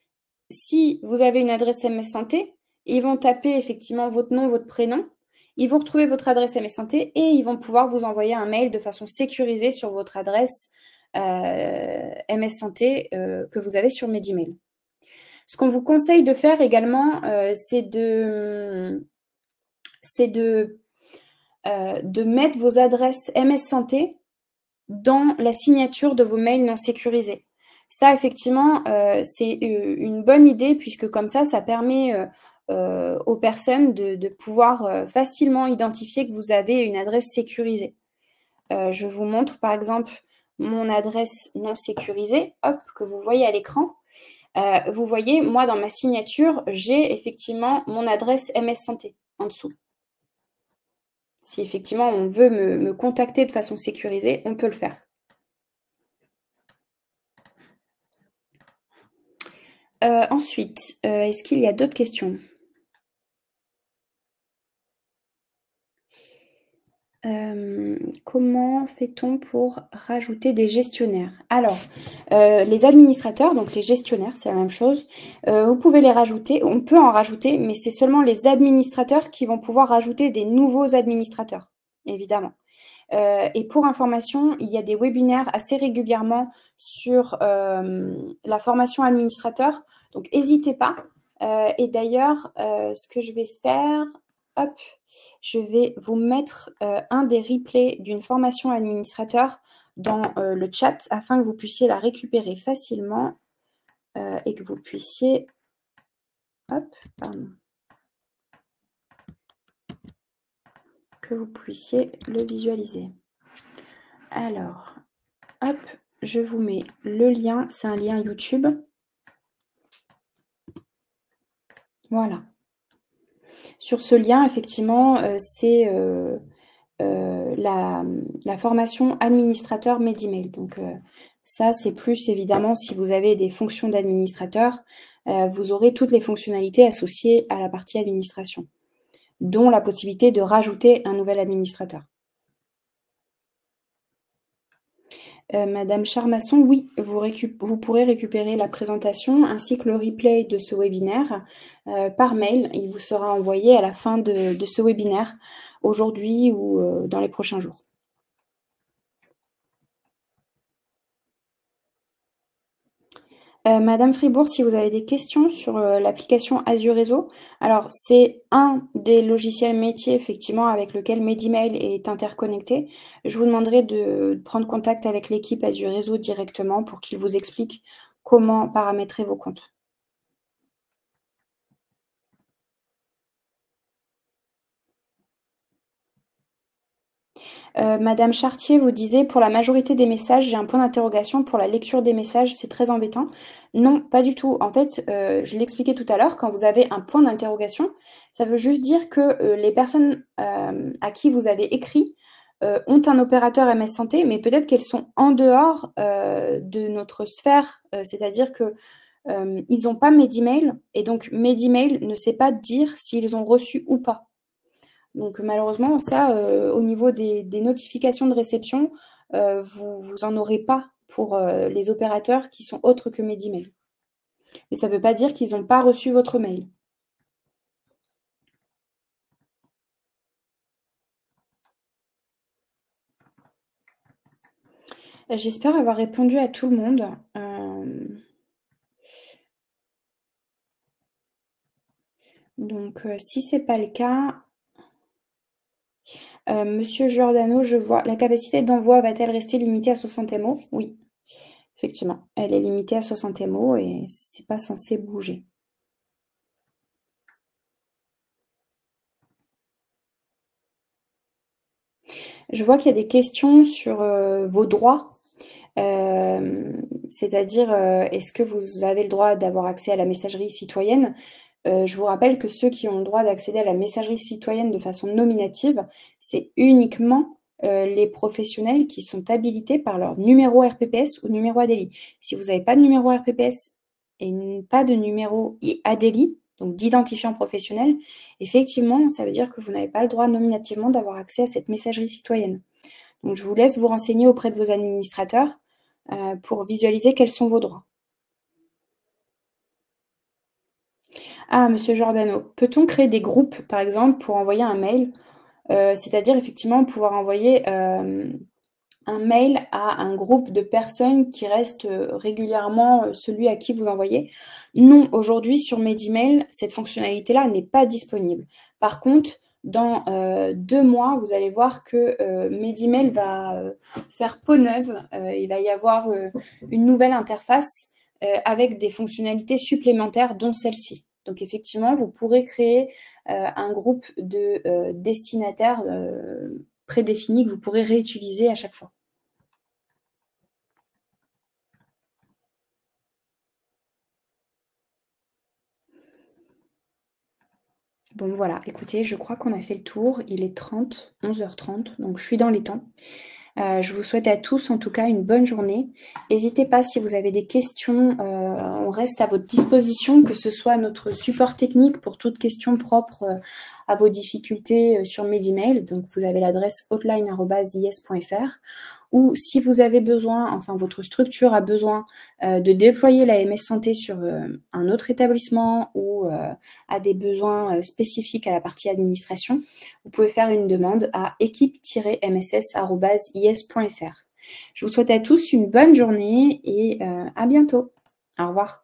si vous avez une adresse MS Santé, ils vont taper effectivement votre nom, votre prénom, ils vont retrouver votre adresse MS Santé et ils vont pouvoir vous envoyer un mail de façon sécurisée sur votre adresse MS Santé que vous avez sur Medimail. Ce qu'on vous conseille de faire également, c'est de mettre vos adresses MS Santé dans la signature de vos mails non sécurisés. Ça, effectivement, c'est une bonne idée puisque comme ça permet aux personnes de pouvoir facilement identifier que vous avez une adresse sécurisée. Je vous montre par exemple mon adresse non sécurisée, hop, que vous voyez à l'écran. Vous voyez, moi, dans ma signature, j'ai effectivement mon adresse MS Santé en dessous. Si effectivement on veut me contacter de façon sécurisée, on peut le faire. Ensuite, est-ce qu'il y a d'autres questions? Comment fait-on pour rajouter des gestionnaires? Alors, les administrateurs, donc les gestionnaires, c'est la même chose. Vous pouvez les rajouter, on peut en rajouter, mais c'est seulement les administrateurs qui vont pouvoir rajouter des nouveaux administrateurs, évidemment. Et pour information, il y a des webinaires assez régulièrement sur la formation administrateur, donc n'hésitez pas. Et d'ailleurs, ce que je vais faire, hop, je vais vous mettre un des replays d'une formation administrateur dans le chat afin que vous puissiez la récupérer facilement et que vous puissiez, hop, pardon, que vous puissiez le visualiser. Alors, hop, je vous mets le lien, c'est un lien YouTube. Voilà. Sur ce lien, effectivement, c'est la formation administrateur Medimail. Donc, ça, c'est plus évidemment si vous avez des fonctions d'administrateur, vous aurez toutes les fonctionnalités associées à la partie administration, dont la possibilité de rajouter un nouvel administrateur. Madame Charmasson, oui, vous pourrez récupérer la présentation ainsi que le replay de ce webinaire par mail. Il vous sera envoyé à la fin de ce webinaire, aujourd'hui ou dans les prochains jours. Madame Fribourg, si vous avez des questions sur l'application Azure Réseau, alors c'est un des logiciels métiers effectivement avec lequel Medimail est interconnecté. Je vous demanderai de prendre contact avec l'équipe Azure Réseau directement pour qu'ils vous expliquent comment paramétrer vos comptes. Madame Chartier vous disait, pour la majorité des messages, j'ai un point d'interrogation pour la lecture des messages, c'est très embêtant. Non, pas du tout. En fait, je l'expliquais tout à l'heure, quand vous avez un point d'interrogation, ça veut juste dire que les personnes à qui vous avez écrit ont un opérateur MS Santé, mais peut-être qu'elles sont en dehors de notre sphère, c'est-à-dire que ils n'ont pas Medimail, et donc Medimail ne sait pas dire s'ils ont reçu ou pas. Donc malheureusement, ça, au niveau des notifications de réception, vous n'en aurez pas pour les opérateurs qui sont autres que Medimail. Mais ça ne veut pas dire qu'ils n'ont pas reçu votre mail. J'espère avoir répondu à tout le monde. Donc, si ce n'est pas le cas, Monsieur Giordano, je vois, la capacité d'envoi va-t-elle rester limitée à 60 MO? Oui, effectivement, elle est limitée à 60 MO et c'est pas censé bouger. Je vois qu'il y a des questions sur vos droits, c'est-à-dire est-ce que vous avez le droit d'avoir accès à la messagerie citoyenne? Je vous rappelle que ceux qui ont le droit d'accéder à la messagerie citoyenne de façon nominative, c'est uniquement les professionnels qui sont habilités par leur numéro RPPS ou numéro ADELI. Si vous n'avez pas de numéro RPPS et pas de numéro ADELI, donc d'identifiant professionnel, effectivement, ça veut dire que vous n'avez pas le droit nominativement d'avoir accès à cette messagerie citoyenne. Donc, je vous laisse vous renseigner auprès de vos administrateurs pour visualiser quels sont vos droits. Ah, Monsieur Giordano, peut-on créer des groupes, par exemple, pour envoyer un mail? C'est-à-dire, effectivement, pouvoir envoyer un mail à un groupe de personnes qui reste régulièrement celui à qui vous envoyez. Non, aujourd'hui, sur Medimail, cette fonctionnalité-là n'est pas disponible. Par contre, dans 2 mois, vous allez voir que Medimail va faire peau neuve. Il va y avoir une nouvelle interface avec des fonctionnalités supplémentaires, dont celle-ci. Donc, effectivement, vous pourrez créer un groupe de destinataires prédéfinis que vous pourrez réutiliser à chaque fois. Bon, voilà, écoutez, je crois qu'on a fait le tour. Il est 11h30, donc je suis dans les temps. Je vous souhaite à tous, en tout cas, une bonne journée. N'hésitez pas, si vous avez des questions, on reste à votre disposition, que ce soit notre support technique pour toute question propre à vos difficultés sur mes emails. Donc, vous avez l'adresse hotline@is.fr. Ou si vous avez besoin, enfin votre structure a besoin de déployer la MS Santé sur un autre établissement ou a des besoins spécifiques à la partie administration, vous pouvez faire une demande à équipe-mss@is.fr. Je vous souhaite à tous une bonne journée et à bientôt. Au revoir.